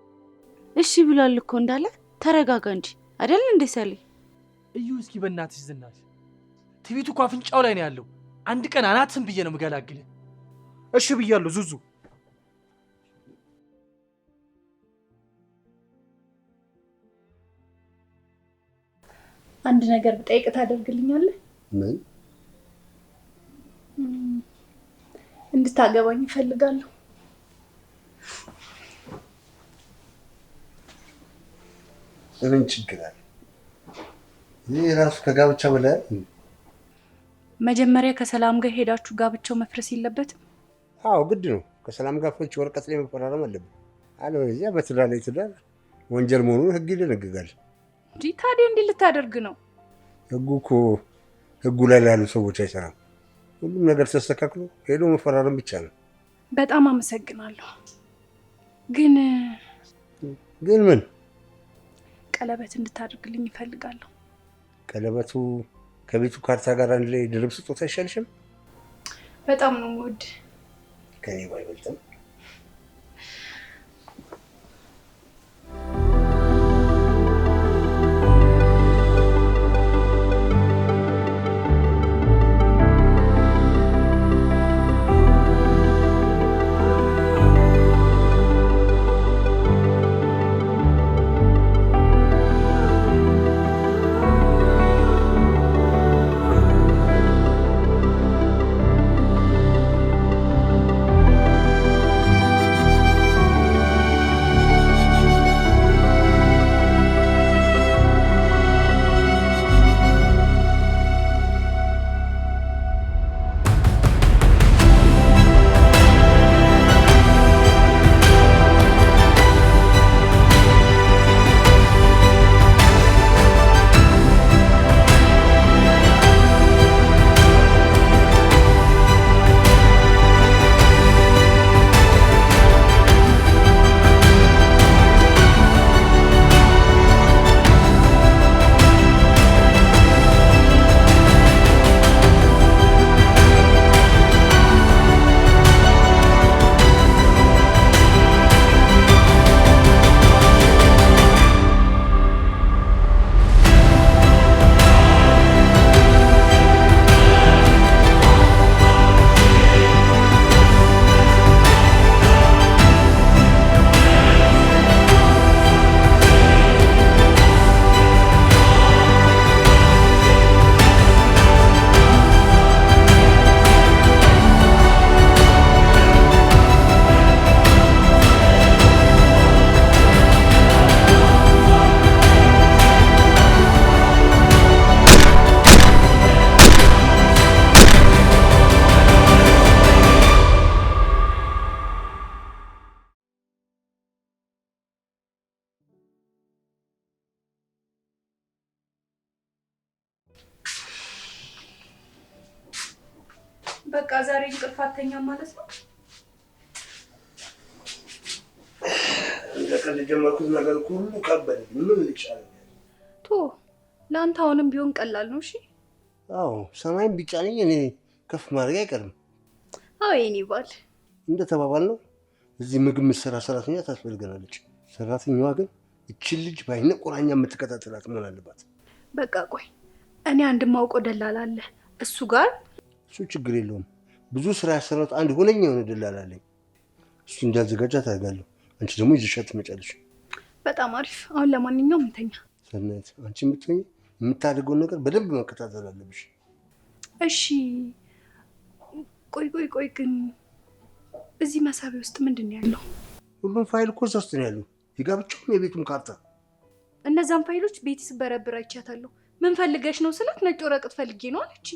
እሺ ብሏል እኮ እንዳለ። ተረጋጋ እንጂ አይደል እንዴ ሰሊ? እዩ እስኪ በእናትሽ ዝናሽ፣ ትቢቱ እኮ አፍንጫው ላይ ነው ያለው። አንድ ቀን አናትህን ብዬ ነው የምገላግልህ። እሺ ብያለሁ ዙዙ። አንድ ነገር ብጠይቅ ታደርግልኛለህ? ምን? እንድታገባኝ እፈልጋለሁ። ምን ችግር አለ? ይህ ራሱ ከጋብቻ በላይ። መጀመሪያ ከሰላም ጋር ሄዳችሁ ጋብቻው መፍረስ የለበትም? አዎ ግድ ነው። ከሰላም ጋር ፍች ወረቀት ላይ መፈራረም አለብን። አለበለዚያ በትዳር ላይ ትዳር ወንጀል መሆኑን ህግ ይደነግጋል። እንጂ ታዲያ እንዴት ልታደርግ ነው? ህጉ እኮ ህጉ ላይ ላሉ ሰዎች አይሰራም። ሁሉም ነገር ተስተካክሎ ሄዶ መፈራረም ብቻ ነው። በጣም አመሰግናለሁ። ግን ምን? ቀለበት እንድታደርግልኝ እፈልጋለሁ። ቀለበቱ ከቤቱ ካርታ ጋር አንድ ላይ ድርብ ስጦታ አይሻልሽም? በጣም ነው የምወድ። ከኔ ባይበልጥም በቃ ዛሬ እንቅልፍ አተኛም ማለት ነው? እንደቀን ጀመርኩት ነገር ሁሉ ከበደ። ምን ይቻላል? ቶ ለአንተ አሁንም ቢሆን ቀላል ነው። እሺ አዎ ሰማይም ቢጫነኝ እኔ ከፍ ማድረግ አይቀርም። አዎ የኔ ባል እንደተባባል ነው። እዚህ ምግብ የምትሰራ ሰራተኛ ታስፈልገናለች። ሰራተኛዋ ግን እችን ልጅ በአይነ ቁራኛ የምትከታተላት መሆን አለባት። በቃ ቆይ እኔ አንድ ማውቀው ደላላ አለ። እሱ ጋር እሱ ችግር የለውም። ብዙ ስራ ያሰራት አንድ ሁነኛ የሆነ ደላላ አለኝ። እሱ እንዲያዘጋጃ ታደርጋለሁ። አንቺ ደግሞ ይዘሻት ትመጫለሽ። በጣም አሪፍ። አሁን ለማንኛውም እንተኛ። ሰናይት አንቺ የምትሆኚ የምታደርገውን ነገር በደንብ መከታተል አለብሽ። እሺ ቆይ ግን እዚህ መሳቢያ ውስጥ ምንድን ነው ያለው? ሁሉም ፋይል እኮ እዛ ውስጥ ነው ያለው። የጋብቻውም የቤቱም ካርታ። እነዛን ፋይሎች ቤት ስበረብር አይቻታለሁ። ምን ፈልገሽ ነው ስላት ነጭ ወረቀት ፈልጌ ነው አለች።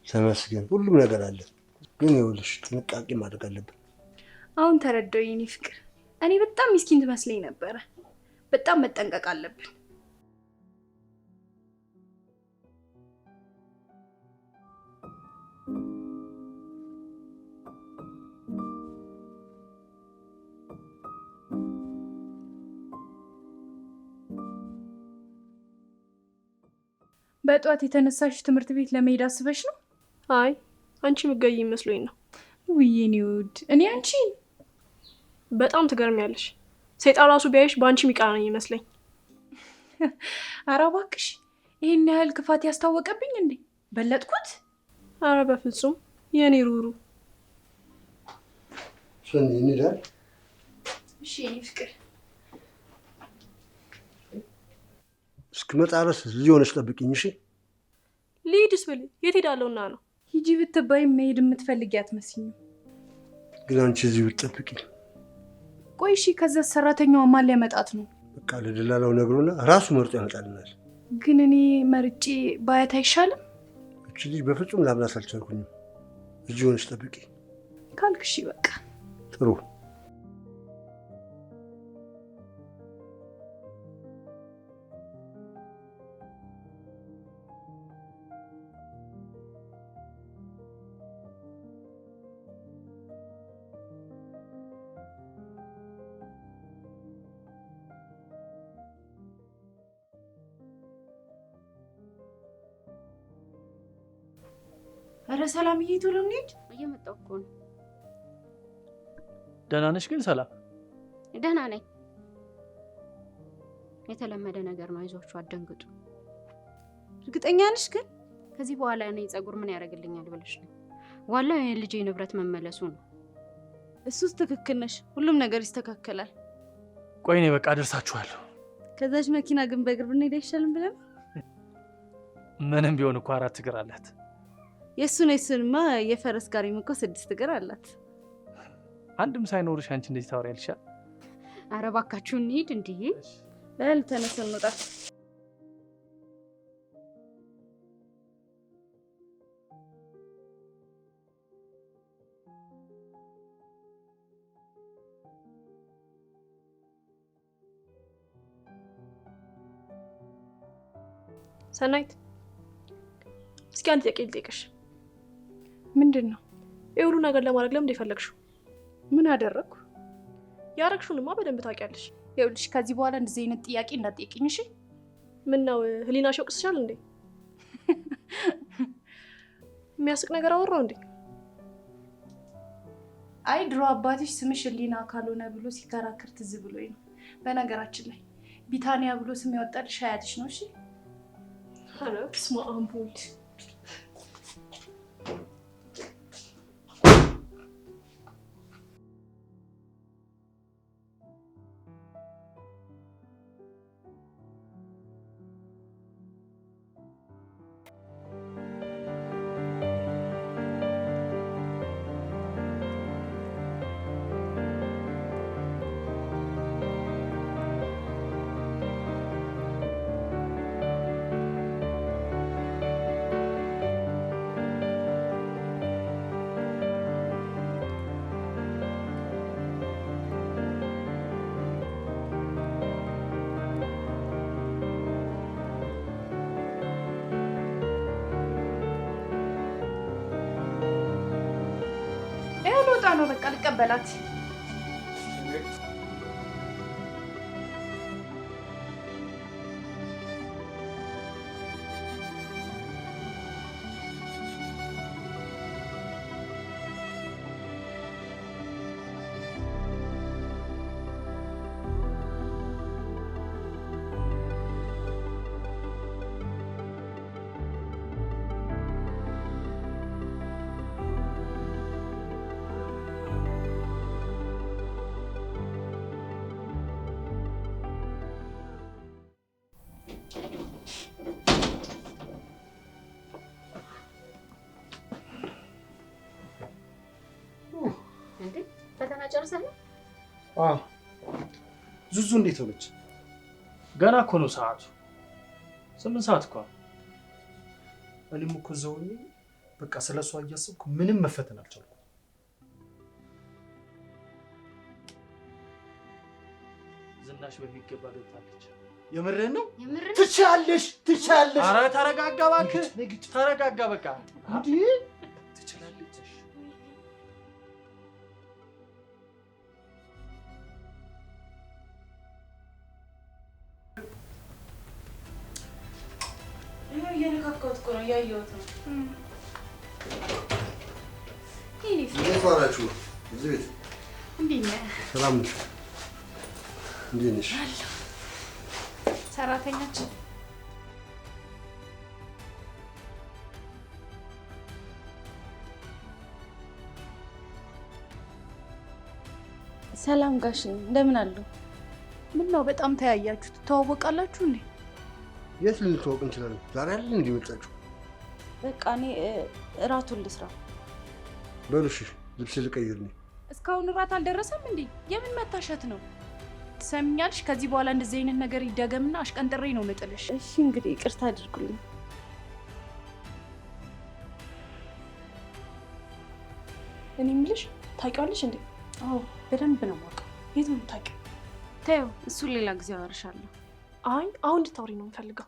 ተመስገን ሁሉም ነገር አለ። ግን ይኸውልሽ ጥንቃቄ ማድረግ አለብን። አሁን ተረዳው የኔ ፍቅር። እኔ በጣም ሚስኪን ትመስለኝ ነበረ። በጣም መጠንቀቅ አለብን። በጧት የተነሳሽ ትምህርት ቤት ለመሄድ አስበሽ ነው? አይ አንቺ ምገይ ይመስሎኝ ነው። ውይ የኔ ውድ፣ እኔ አንቺ በጣም ትገርሚያለሽ። ሰይጣን ራሱ ቢያይሽ በአንቺ የሚቀና ነው ይመስለኝ። ኧረ እባክሽ ይሄን ያህል ክፋት ያስታወቀብኝ እንዴ? በለጥኩት? ኧረ በፍጹም የኔ ሩሩ። ሰኒ እንሂዳለን። እሺ የኔ ፍቅር። እስክመጣ ድረስ እዚህ ሆነሽ ጠብቂኝ እሺ? ልሂድስ ብል የት ሄዳለሁና ነው? ሂጂ ብትባይም መሄድ የምትፈልጊ አትመስይኝም። ግን አንቺ እዚህ ብትጠብቂኝ። ቆይ እሺ ከዛ ሰራተኛዋ ማን ሊያመጣት ነው? በቃ ለደላላው ነግሮና ራሱ መርጦ ያመጣልናል። ግን እኔ መርጬ ባያት አይሻልም? እቺ ልጅ በፍጹም ላምናት አልቻልኩኝም። እዚህ ሆነሽ ጠብቂ ካልክ እሺ በቃ ጥሩ። ኧረ ሰላምዬ ቶሎ እንሂድ። እየመጣሁ እኮ ነው። ደህና ነሽ ግን ሰላም? ደህና ነኝ። የተለመደ ነገር ነው። አይዟችሁ አትደንግጡ። እርግጠኛ ነሽ ግን? ከዚህ በኋላ እኔ ጸጉር ምን ያደርግልኛል ብለሽ ነው? ዋላው የልጄ ንብረት መመለሱ ነው። እሱስ ትክክል ነሽ። ሁሉም ነገር ይስተካከላል። ቆይ እኔ በቃ ደርሳችኋለሁ። ከዛች መኪና ግን በእግር ብንሄድ አይሻልም ብለን? ምንም ቢሆን እኮ 4 እግር አላት። የእሱንማ የፈረስ ጋሪም እኮ 6 እግር አላት። አንድም ሳይኖርሽ አንቺ እንደዚህ ታወሪያለሽ? ኧረ እባካችሁ እንሂድ። እንዴ በል ተነስ እንውጣ። ሰናይት እስኪ አንድ ጥያቄ ልጠይቅሽ። ምንድን ነው? ይሄ ሁሉ ነገር ለማድረግ ለምን የፈለግሽው? ምን አደረግኩ? ያረግሽውንማ በደንብ ታውቂያለሽ። ይኸውልሽ ከዚህ በኋላ እንደዚህ አይነት ጥያቄ እንዳትጠይቂኝ እሺ? ምን ነው ህሊናሽ ይወቅስሻል እንዴ? የሚያስቅ ነገር አወራው እንዴ? አይ ድሮ አባትሽ ስምሽ ህሊና ካልሆነ ብሎ ሲከራከር ትዝ ብሎኝ ነው። በነገራችን ላይ ቢታንያ ብሎ ስም ያወጣልሽ አያትሽ ነው። እሺ ኧረ በስመ አብ ወልድ። ያው ልወጣ ነው በቃ ልቀበላት። ፈተና ጨርሰህ? አዎ። ዙዙ እንዴት ሆነች? ገና እኮ ነው ሰዓቱ። 8 ሰዓት እኮ። እኔም እኮ እዛው ሆኜ በቃ ስለሷ እያሰብኩ ምንም መፈተን አልቻልኩም። ዝናሽ በሚገባ ገብታለች። የምርህን ነው? የምርህን? ትችያለሽ፣ ትችያለሽ። ኧረ ተረጋጋ እባክህ፣ ተረጋጋ በቃ። እንዴ ትችላለች። ይሄው እየነካካሁት እኮ ነው እያየሁት ነው። እንዴት ዋላችሁ? እዚህ ቤት እንዴት ነህ? ሰላም ነሽ? እንዴት ነሽ? ሰራተኛችን ሰላም ጋሽ፣ እንደምን አሉ? ምን ነው በጣም ተያያችሁ? ትተዋወቃላችሁ እንዴ? የት ልንተዋወቅ እንችላለን? ዛሬ አይደል እንዴ መጣችሁ? በቃ እኔ እራቱን ልስራ። በሉ እሺ፣ ልብስ ልቀይር ነኝ። እስካሁን እራት አልደረሰም እንዴ? የምን መታሸት ነው? ትሰሚኛለሽ? ከዚህ በኋላ እንደዚህ አይነት ነገር ይደገምና አሽቀንጥሬ ነው መጥልሽ። እሺ እንግዲህ ይቅርታ አድርጉልኝ። እኔ የምልሽ ታውቂዋለሽ እንዴ? አዎ በደንብ ነው የማውቀው። የት ነው የምታውቂው? ተይው፣ እሱን ሌላ ጊዜ አወራሻለሁ። አይ አሁን እንድታወሪ ነው የምፈልገው።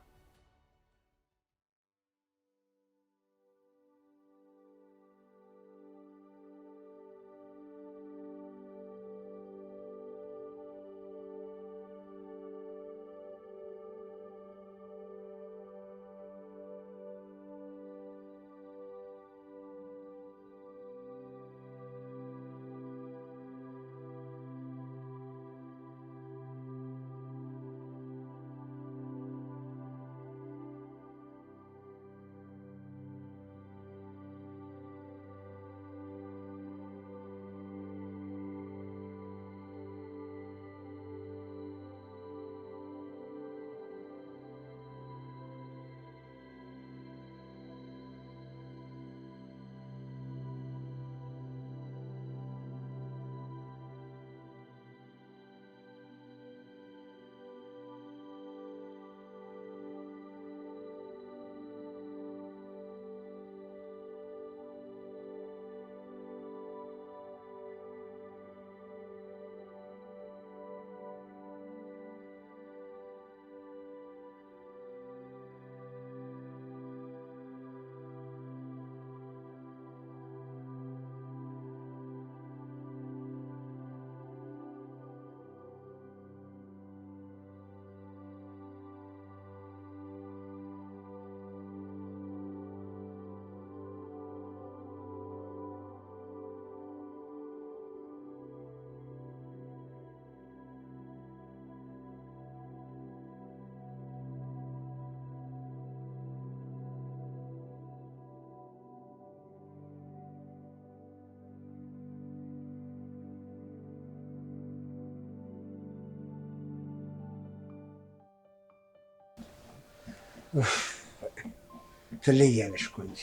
ትለያለሽ እኮ እንጂ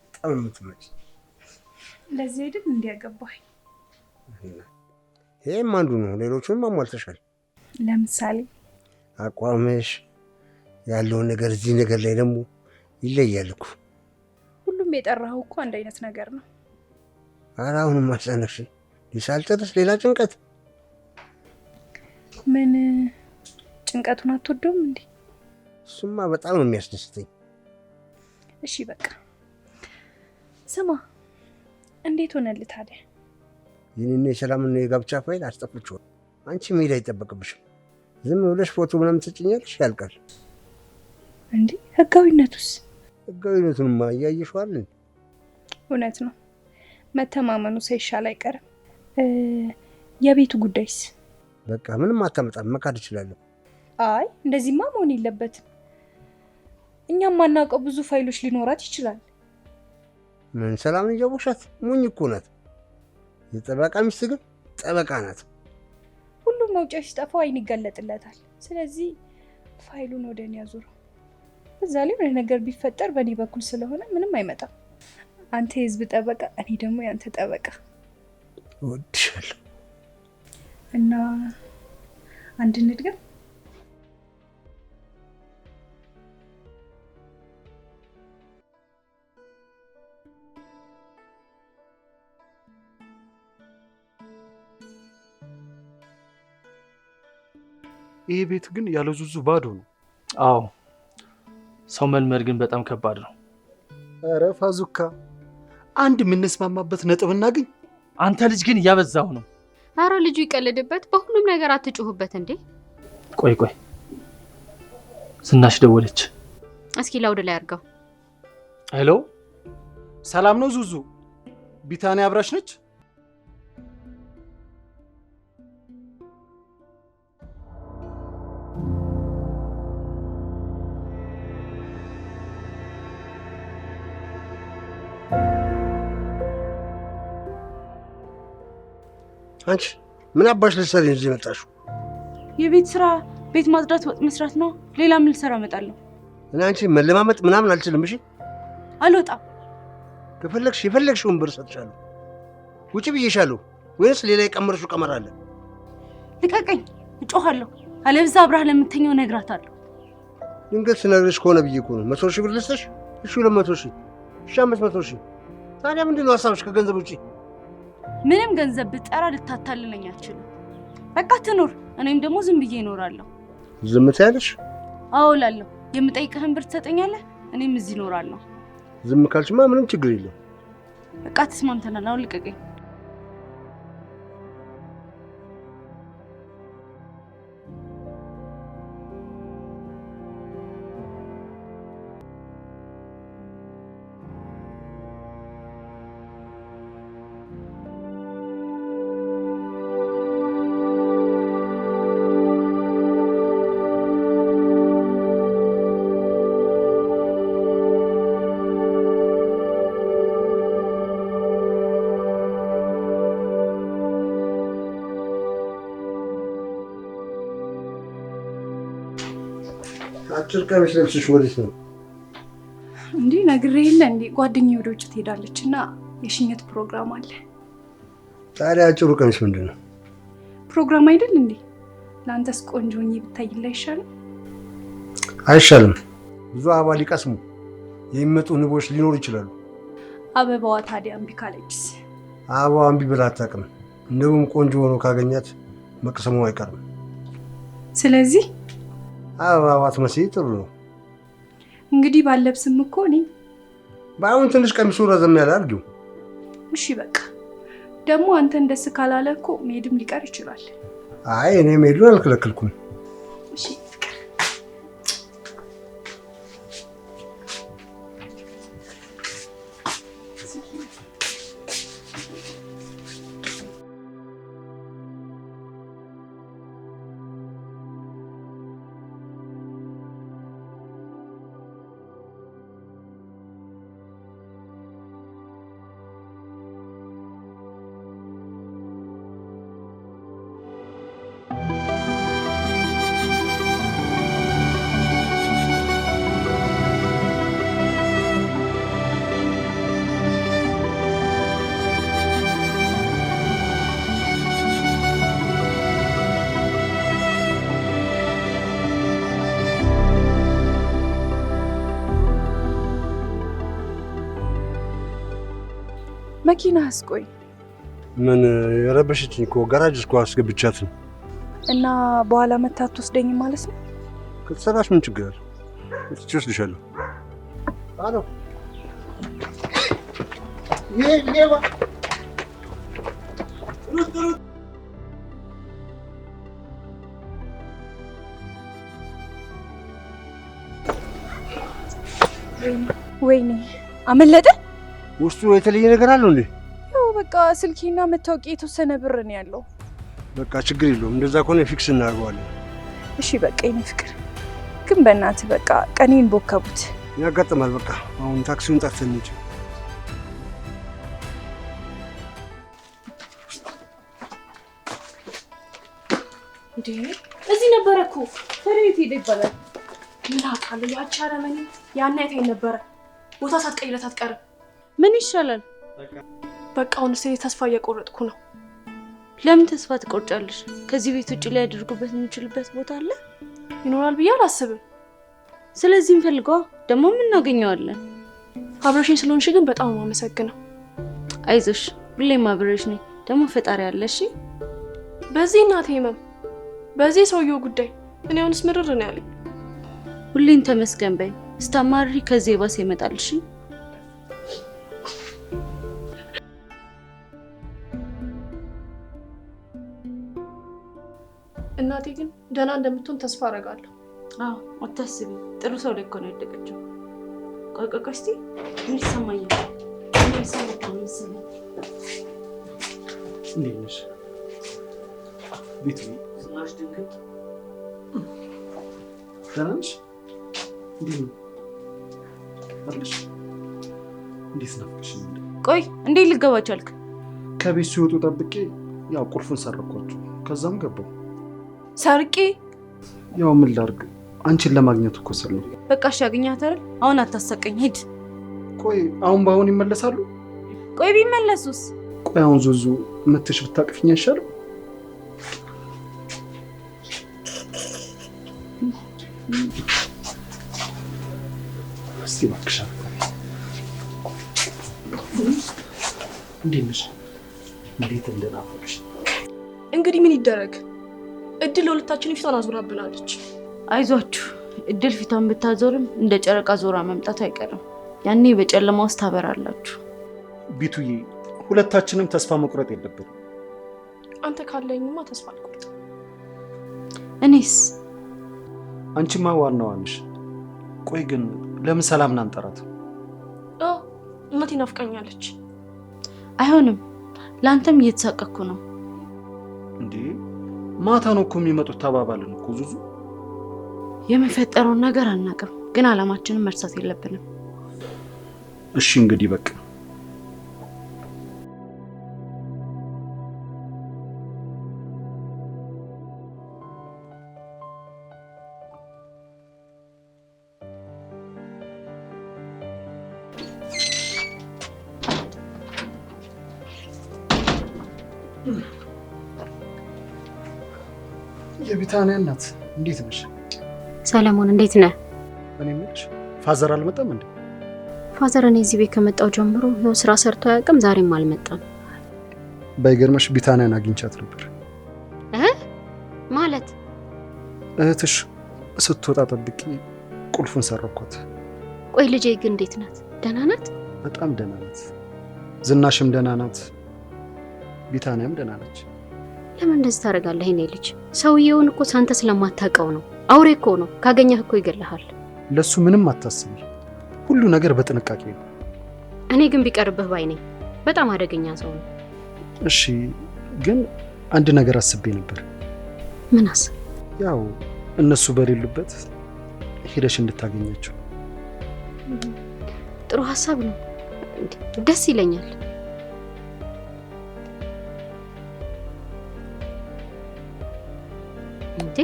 በጣም የምትመጪ። ለዚህ አይደል እንዲያገባኝ። ይሄም አንዱ ነው። ሌሎቹንም አሟልተሻል። ለምሳሌ አቋምሽ ያለውን ነገር እዚህ ነገር ላይ ደግሞ ይለያል እኮ። ሁሉም የጠራኸው እኮ አንድ አይነት ነገር ነው። ኧረ አሁንም አስጨነቅሽ። ሳልጨርስ ሌላ ጭንቀት። ምን ጭንቀቱን አትወደውም እንዴ? እሱማ በጣም ነው የሚያስደስተኝ። እሺ በቃ ስማ፣ እንዴት ሆነልህ ታዲያ? የኔና የሰላምና የጋብቻ ፋይል አስጠፍቼዋለሁ። አንቺ መሄድ አይጠበቅብሽም። ዝም ብለሽ ፎቶ ምናምን ትጭኛለሽ፣ ያልቃል። እንዴ ህጋዊነቱስ? ህጋዊነቱንማ እያየሽዋል። እውነት ነው፣ መተማመኑ ሳይሻል አይቀርም። የቤቱ ጉዳይስ? በቃ ምንም አታመጣም፣ መካድ እችላለሁ። አይ እንደዚህማ መሆን የለበትም። እኛም ማናውቀው ብዙ ፋይሎች ሊኖራት ይችላል። ምን ሰላምን እያወቅሻት? ሞኝ እኮ ናት። የጠበቃ ሚስት ግን ጠበቃ ናት። ሁሉም መውጫ ሲጠፋው አይን ይጋለጥለታል። ስለዚህ ፋይሉን ወደ እኔ ያዙረው። እዛ ላይ የሆነ ነገር ቢፈጠር በእኔ በኩል ስለሆነ ምንም አይመጣም። አንተ የህዝብ ጠበቃ፣ እኔ ደግሞ ያንተ ጠበቃ። እወድሻለሁ። እና አንድ እንድገም። ይሄ ቤት ግን ያለ ዙዙ ባዶ ነው። አዎ ሰው መልመድ ግን በጣም ከባድ ነው። ኧረ ፋዙካ አንድ የምንስማማበት ነጥብ እናገኝ። አንተ ልጅ ግን እያበዛው ነው። አረ ልጁ ይቀልድበት። በሁሉም ነገር አትጩሁበት እንዴ። ቆይ ዝናሽ ደወለች። እስኪ ላውድ ላይ አድርገው። ሄሎ ሰላም ነው ዙዙ? ቢታንያ አብራሽ ነች? አንቺ ምን አባሽ ልትሰሪ ነው እዚህ የመጣሽው? የቤት ስራ፣ ቤት ማጽዳት፣ ወጥ መስራት ነው። ሌላ ምን ልሰራ እመጣለሁ? እኔ አንቺ መለማመጥ ምናምን አልችልም። እሺ አልወጣም። ከፈለግሽ የፈለግሽውን ብር ሰጥሻለሁ። ውጪ ብዬሻለሁ። ወይስ ሌላ የቀመርሽው ቀመር አለ? ልቀቀኝ፣ እጮሃለሁ። አለብዛ አብራህ ለምተኛው ነግራታለሁ። ድንገት ስነግርሽ ከሆነ ብዬ እኮ ነው። 100 ሺህ ብር ልስጥሽ? እሺ 200 ሺህ፣ እሺ 500 ሺህ። ታዲያ ምንድን ነው ሀሳብሽ ከገንዘብ ውጪ? ምንም ገንዘብ ብጠራ ልታታልለኝ አልችልም። በቃ ትኑር፣ እኔም ደግሞ ዝም ብዬ እኖራለሁ። ዝም ትያለሽ? አዎ እላለሁ። የምጠይቅህን ብር ትሰጠኛለህ፣ እኔም እዚህ እኖራለሁ። ዝም ካልሽማ ምንም ችግር የለም። በቃ ተስማምተናል። አሁን ልቀቀኝ። አጭር ቀሚስ ለብስሽ ወዴት ነው? እንዴ ነግሬህ የለ እንዴ ጓደኛዬ ወደ ውጭ ትሄዳለች እና የሽኝት ፕሮግራም አለ። ታዲያ አጭሩ ቀሚስ ምንድን ነው? ፕሮግራም አይደል እንዴ? ለአንተስ ቆንጆ ሆኜ ብታይላ አይሻልም? አይሻልም። ብዙ አበባ ሊቀስሙ የሚመጡ ንቦች ሊኖሩ ይችላሉ። አበባዋ ታዲያ እምቢ ካለችስ? አበባዋ እምቢ ብላ አታውቅም። ንቡም ቆንጆ ሆኖ ካገኛት መቅሰሙ አይቀርም። ስለዚህ አበባ ባትመስይ ጥሩ ነው። እንግዲህ ባለብስም እኮ እኔ ባይሆን ትንሽ ቀሚሱ ረዘም ያለ አድርጊው። እሺ በቃ ደግሞ አንተን ደስ ካላለ እኮ መሄድም ሊቀር ይችላል። አይ እኔ መሄዱን አልከለከልኩም። እሺ ፍቅር መኪና አስቆይ። ምን የረበሽችኝ እኮ ጋራጅ እኮ አስገብቻት ነው። እና በኋላ መታ አትወስደኝ ማለት ነው? ከተሰራሽ ምን ችግር አለ? እቺ ወስድሻለሁ። አሎ ወይኔ አመለጠ። ውስጡ የተለየ ነገር አለው እንዴ? ያው በቃ ስልኬና መታወቂያ የተወሰነ ብር ነው ያለው። በቃ ችግር የለውም። እንደዛ ከሆነ ፊክስ እናደርገዋለን። እሺ በቃ የኔ ፍቅር፣ ግን በእናትህ በቃ ቀኔን ቦከቡት። ያጋጥማል። በቃ አሁን ታክሲውን ጠርተን እንጂ እንዴ እዚህ ነበረ እኮ። ፈሬት ሄደ ይባላል። ምን አውቃለሁ። ያቺ አረመኔ ያን አይታኝ ነበረ። ቦታ ሳትቀይረት አትቀርም። ምን ይሻላል? በቃ አሁን ተስፋ እየቆረጥኩ ነው። ለምን ተስፋ ትቆርጫለሽ? ከዚህ ቤት ውጭ ላይ ያደርጉበት የምንችልበት ቦታ አለ ይኖራል ብዬ አላስብም። ስለዚህ እንፈልገዋ፣ ደግሞ እናገኘዋለን። አብረሽኝ ስለሆንሽ ግን በጣም አመሰግነው። አይዞሽ፣ ሁሌም አብረሽ ነኝ። ደግሞ ፈጣሪ አለ። እሺ በዚህ እናቴ ህመም፣ በዚህ ሰውየው ጉዳይ እኔ አሁንስ ምርር ነው ያለኝ። ሁሌም ተመስገን በይ። ስታማሪ ከዚህ የባሰ ይመጣል። እሺ እናቴ ግን ደህና እንደምትሆን ተስፋ አደርጋለሁ። አዎ አታስቢ፣ ጥሩ ሰው ላይ እኮ ነው ያደገችው። ቆይ ቆይ እስቲ ምን ይሰማኛል? ምን ይሰማኛል መሰለኝ? እንዴት ነሽ ቤቱ? ዝናሽ ድንገት ደህና ነሽ? እንዴት ነው አለሽ? እንዴት ናፍቀሽኝ? ቆይ እንዴት ልገባ ቻልክ? ከቤት ሲወጡ ጠብቄ ያው ቁልፉን ሰረኳቸው። ከዛም ገባሁ። ሰርቄ? ያው ምን ላድርግ፣ አንቺን ለማግኘት እኮ ስል ነው። በቃ እሺ አግኛት አይደል? አሁን አታሰቀኝ፣ ሂድ። ቆይ አሁን ባይሆን ይመለሳሉ? ቆይ ቢመለሱስ? ቆይ አሁን ዙዙ መተሽ ብታቅፍኝ አይሻልም? እስቲ እባክሽ እንዴት ነሽ? እንዴት እንደናፈቅሽ። እንግዲህ ምን ይደረግ፣ እድል ለሁለታችን ፊቷን አዙራብናለች። አይዟችሁ፣ እድል ፊቷን ብታዞርም እንደ ጨረቃ ዞራ መምጣቱ አይቀርም። ያኔ በጨለማ ውስጥ ታበራላችሁ። ቢቱዬ፣ ሁለታችንም ተስፋ መቁረጥ የለብንም። አንተ ካለኝማ ተስፋ አልቆርጥም። እኔስ? አንቺማ ዋናዋ ነሽ። ቆይ ግን ለምን ሰላምን አንጠራት? እናቴ ናፍቃኛለች። አይሆንም፣ ለአንተም እየተሳቀኩ ነው። እንዴ ማታ ነው እኮ የሚመጡት ተባባልን እኮ ዙዙ። የሚፈጠረውን ነገር አናውቅም፣ ግን አላማችንን መርሳት የለብንም። እሺ እንግዲህ በቃ የቢታንያ እናት እንዴት ነሽ? ሰለሞን እንዴት ነህ? እኔ የምልሽ ፋዘር አልመጣም እንዴ? ፋዘር እኔ እዚህ ቤት ከመጣው ጀምሮ ይኸው ስራ ሰርቶ አያውቅም። ዛሬም አልመጣም። ባይገርምሽ ቢታንያን አግኝቻት ነበር። ማለት እህትሽ ስትወጣ ጠብቂ ቁልፉን ሰረኳት። ቆይ ልጄ ግን እንዴት ናት? ደህና ናት? በጣም ደህና ናት። ዝናሽም ደህና ናት። ቢታንያም ደህና ነች። ለምን እንደዚህ ታደርጋለህ? እኔ ልጅ ሰውየውን እኮ ሳንተ ስለማታውቀው ነው። አውሬ እኮ ነው። ካገኘህ እኮ ይገልሃል። ለሱ ምንም አታስቢ። ሁሉ ነገር በጥንቃቄ ነው። እኔ ግን ቢቀርብህ ባይ ነኝ። በጣም አደገኛ ሰው ነው። እሺ ግን አንድ ነገር አስቤ ነበር። ምን አስብ? ያው እነሱ በሌሉበት ሄደሽ እንድታገኛቸው። ጥሩ ሀሳብ ነው። ደስ ይለኛል። እንዴ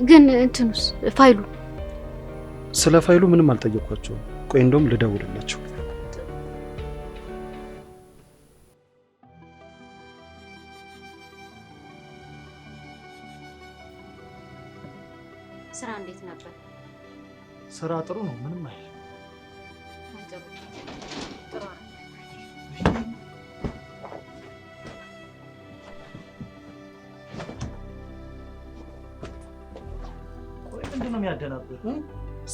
ግን እንትኑስ ፋይሉ? ስለ ፋይሉ ምንም አልጠየኳቸውም። ቆይ እንደውም ልደውልላቸው። ስራ እንዴት ነበር? ስራ ጥሩ ነው፣ ምንም አይደል። ምንድን ነው የሚያደናብር?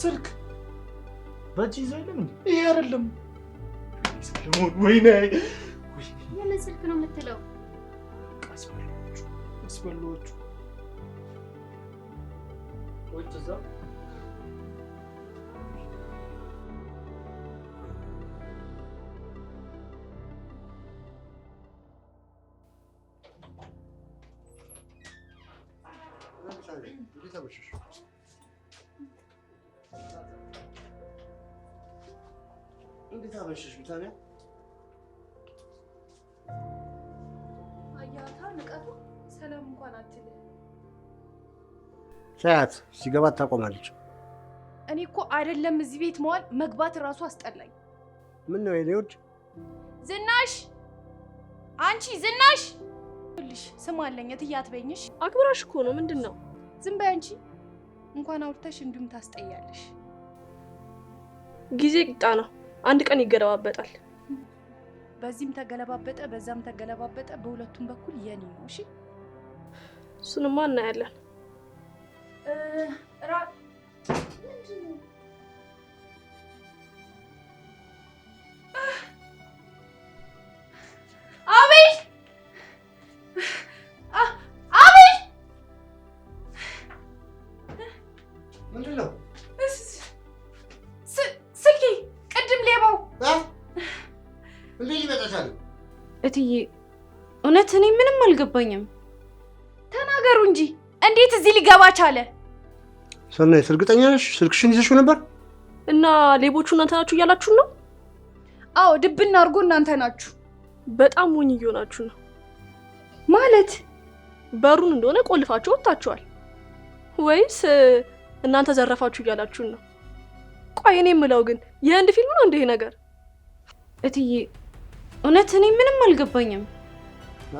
ስልክ በእጅ ይዘህ የለም እንዴ? ይሄ አይደለም። ወይኔ የምን ስልክ ነው የምትለው? አስበሎቹ ወጭ እዛ እንዴት አመሸሽ ቢታንያ? አያታ ንቀቱ ሰላም እንኳን አትልም። ሳያት ሲገባ ታቆማለች። እኔ እኮ አይደለም እዚህ ቤት መዋል መግባት እራሱ አስጠላኝ። ምን ነው የኔ ውድ? ዝናሽ፣ አንቺ ዝናሽ ልሽ ስም አለኝ እትዬ አትበይኝሽ። አክብራሽ እኮ ነው። ምንድን ነው? ዝም በይ አንቺ። እንኳን አውርተሽ እንዲሁም ታስጠያለሽ። ጊዜ ቂጣ ነው። አንድ ቀን ይገለባበጣል። በዚህም ተገለባበጠ በዛም ተገለባበጠ፣ በሁለቱም በኩል የኔ ነው። እሺ እሱንማ እናያለን። አቤል አቤል፣ ምንድን ነው? ስልኬ ቅድም ሌባው እንዴት ይመጣታል? እትዬ እውነት እኔ ምንም አልገባኝም። ተናገሩ እንጂ እንዴት እዚህ ሊገባ ቻለ? ሰናይት እርግጠኛ ነሽ ስልክሽን ይዘሽው ነበር? እና ሌቦቹ እናንተ ናችሁ እያላችሁ ነው? አዎ ድብና አድርጎ እናንተ ናችሁ። በጣም ሞኝ እየሆናችሁ ነው። ማለት በሩን እንደሆነ ቆልፋችሁ ወጣችኋል ወይስ እናንተ ዘረፋችሁ እያላችሁ ነው? ቆይ እኔ የምለው ግን የህንድ ፊልም ነው እንዴ ነገር? እትዬ እውነት እኔ ምንም አልገባኝም።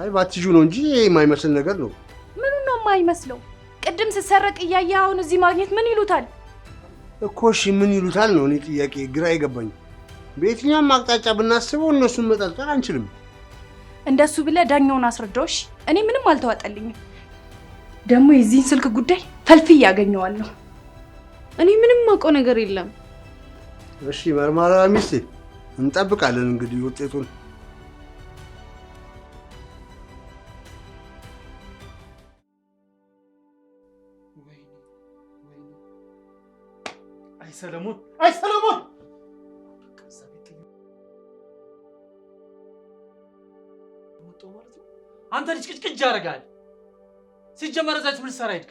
አይ ባትጁ ነው እንጂ የማይመስል ነገር ነው። ምኑ ነው የማይመስለው? ቅድም ስትሰረቅ እያየ አሁን እዚህ ማግኘት ምን ይሉታል እኮ? እሺ ምን ይሉታል ነው እኔ ጥያቄ ግራ አይገባኝ። በየትኛውም አቅጣጫ ብናስበው እነሱን መጠርጠር አንችልም። እንደሱ ብለህ ዳኛውን አስረዳውሽ። እኔ ምንም አልተዋጠልኝም። ደግሞ የዚህን ስልክ ጉዳይ ፈልፍዬ ያገኘዋለሁ። እኔ ምንም አውቀው ነገር የለም። እሺ መርማራ ሚስቴ እንጠብቃለን እንግዲህ ውጤቱን። አይ ሰለሞን፣ አይ ሰለሞን! አንተ ልጅ ቅጭቅጭ ያደርጋል። ሲጀመር እዛ ትምህርት ሰራ ሄድክ?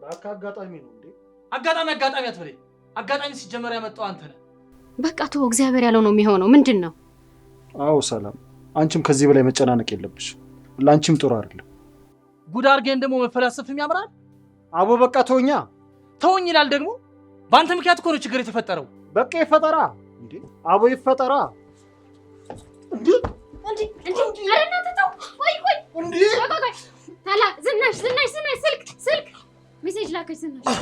በቃ አጋጣሚ ነው እንዴ? አጋጣሚ አትበለኝ። አጋጣሚ ሲጀመር ያመጣው አንተ ነህ። በቃ ተው፣ እግዚአብሔር ያለው ነው የሚሆነው። ምንድን ነው? አዎ ሰላም፣ አንቺም ከዚህ በላይ መጨናነቅ የለብሽ። ለአንቺም ጥሩ አይደለም። ጉድ አድርገን ደግሞ መፈላሰፍም ያምራል። አቦ በቃ ተውኛ። ተውኝ ይላል ደግሞ። በአንተ ምክንያት እኮ ነው ችግር የተፈጠረው። በቃ ይፈጠራ እንዴ? አቦ ይፈጠራ እንዴ? ስልክ ሜሴጅ ላከች። ዝናሽ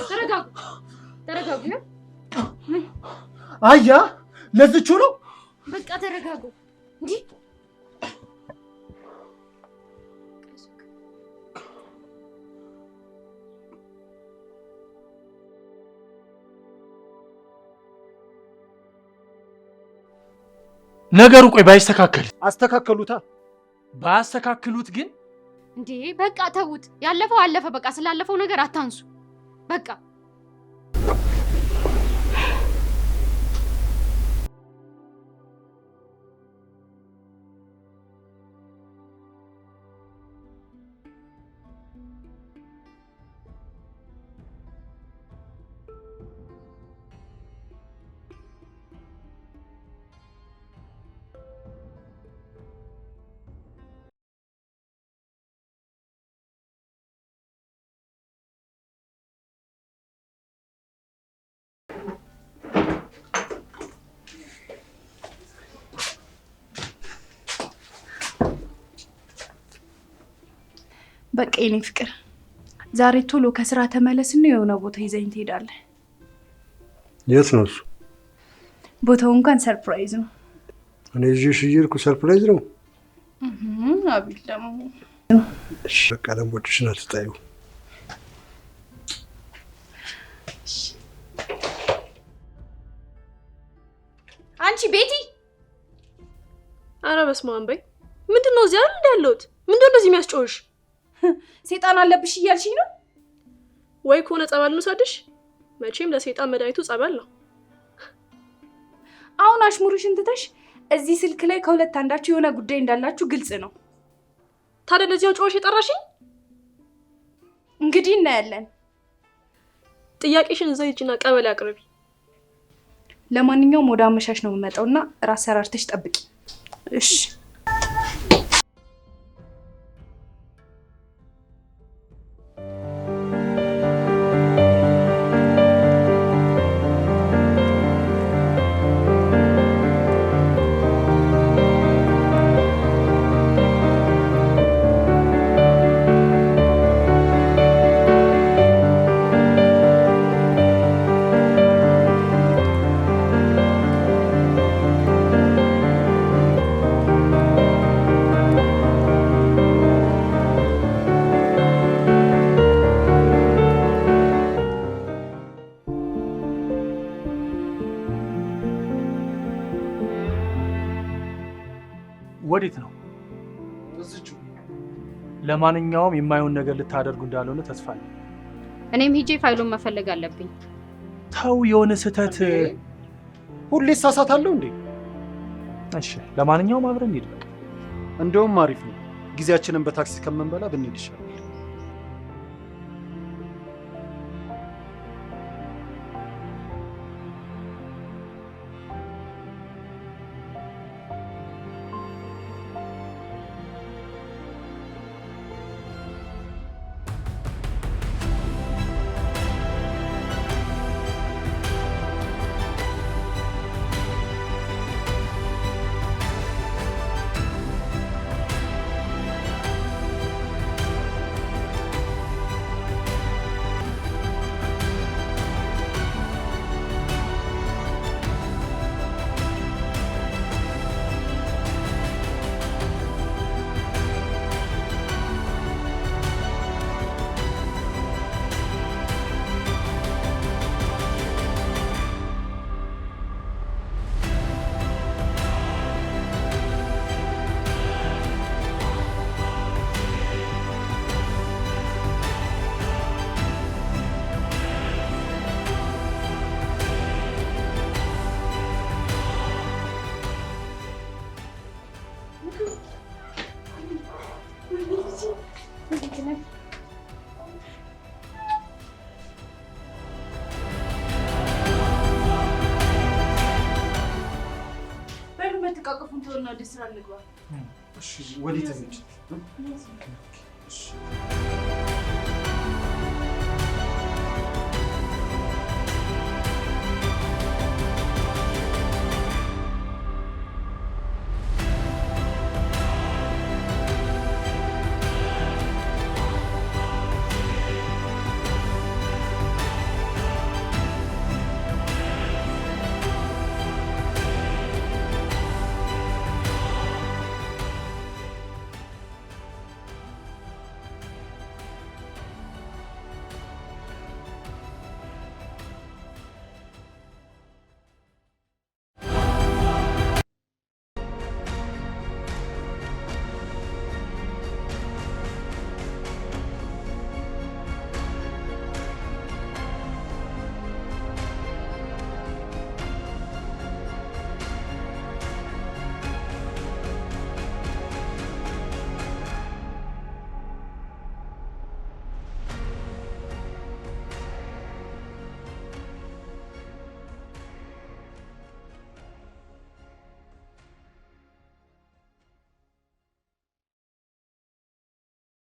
ተረጋጉ። አያ ለዝቹ ነው። በቃ ተረጋጉ። እንዴ ነገሩ ቆይ ባይስተካከል? አስተካከሉታ። ባያስተካክሉት ግን እንዴ በቃ ተውት። ያለፈው አለፈ። በቃ ስላለፈው ነገር አታንሱ። በቃ በቃ የኔ ፍቅር ዛሬ ቶሎ ከስራ ተመለስና የሆነ ቦታ ይዘኝ ትሄዳለህ። የት ነው እሱ? ቦታው እንኳን ሰርፕራይዝ ነው። እኔ እዚህ ሽይርኩ ሰርፕራይዝ ነው። አቤል ደግሞ እሺ በቃ ደንቦችሽን አትጣዩ። አንቺ ቤቲ! አረ በስመ አብ በይ። ምንድነው እዚህ አይደል ያለሁት? ምንድነው እንደዚህ የሚያስጮህሽ? ሴጣን አለብሽ እያልሽኝ ነው? ወይ ከሆነ ጸበል እንውሰድሽ። መቼም ለሴጣን መድኃኒቱ ጸበል ነው። አሁን አሽሙርሽን ትተሽ እዚህ ስልክ ላይ ከሁለት አንዳችሁ የሆነ ጉዳይ እንዳላችሁ ግልጽ ነው። ታዲያ ለዚህ ነው ጮህሽ የጠራሽኝ? እንግዲህ እናያለን። ጥያቄሽን እዛ ሂጂና ቀበሌ አቅርቢ። ለማንኛውም ወደ አመሻሽ ነው የምመጣውና ራስ ሰራርተሽ ጠብቂ። እሺ። ወዴት ነው? ለማንኛውም የማይሆን ነገር ልታደርጉ እንዳልሆነ ተስፋ አለኝ። እኔም ሂጄ ፋይሉን መፈለግ አለብኝ። ተው፣ የሆነ ስህተት ሁሌ እሳሳታለሁ እንዴ? እሺ፣ ለማንኛውም አብረን እንሂድ። እንደውም አሪፍ ነው። ጊዜያችንን በታክሲ ከምንበላ ብንሄድ ይሻላል። መተቃቀፉን ተወና ወደ ስራ እንግባ። እሺ፣ ወዴት እንሂድ?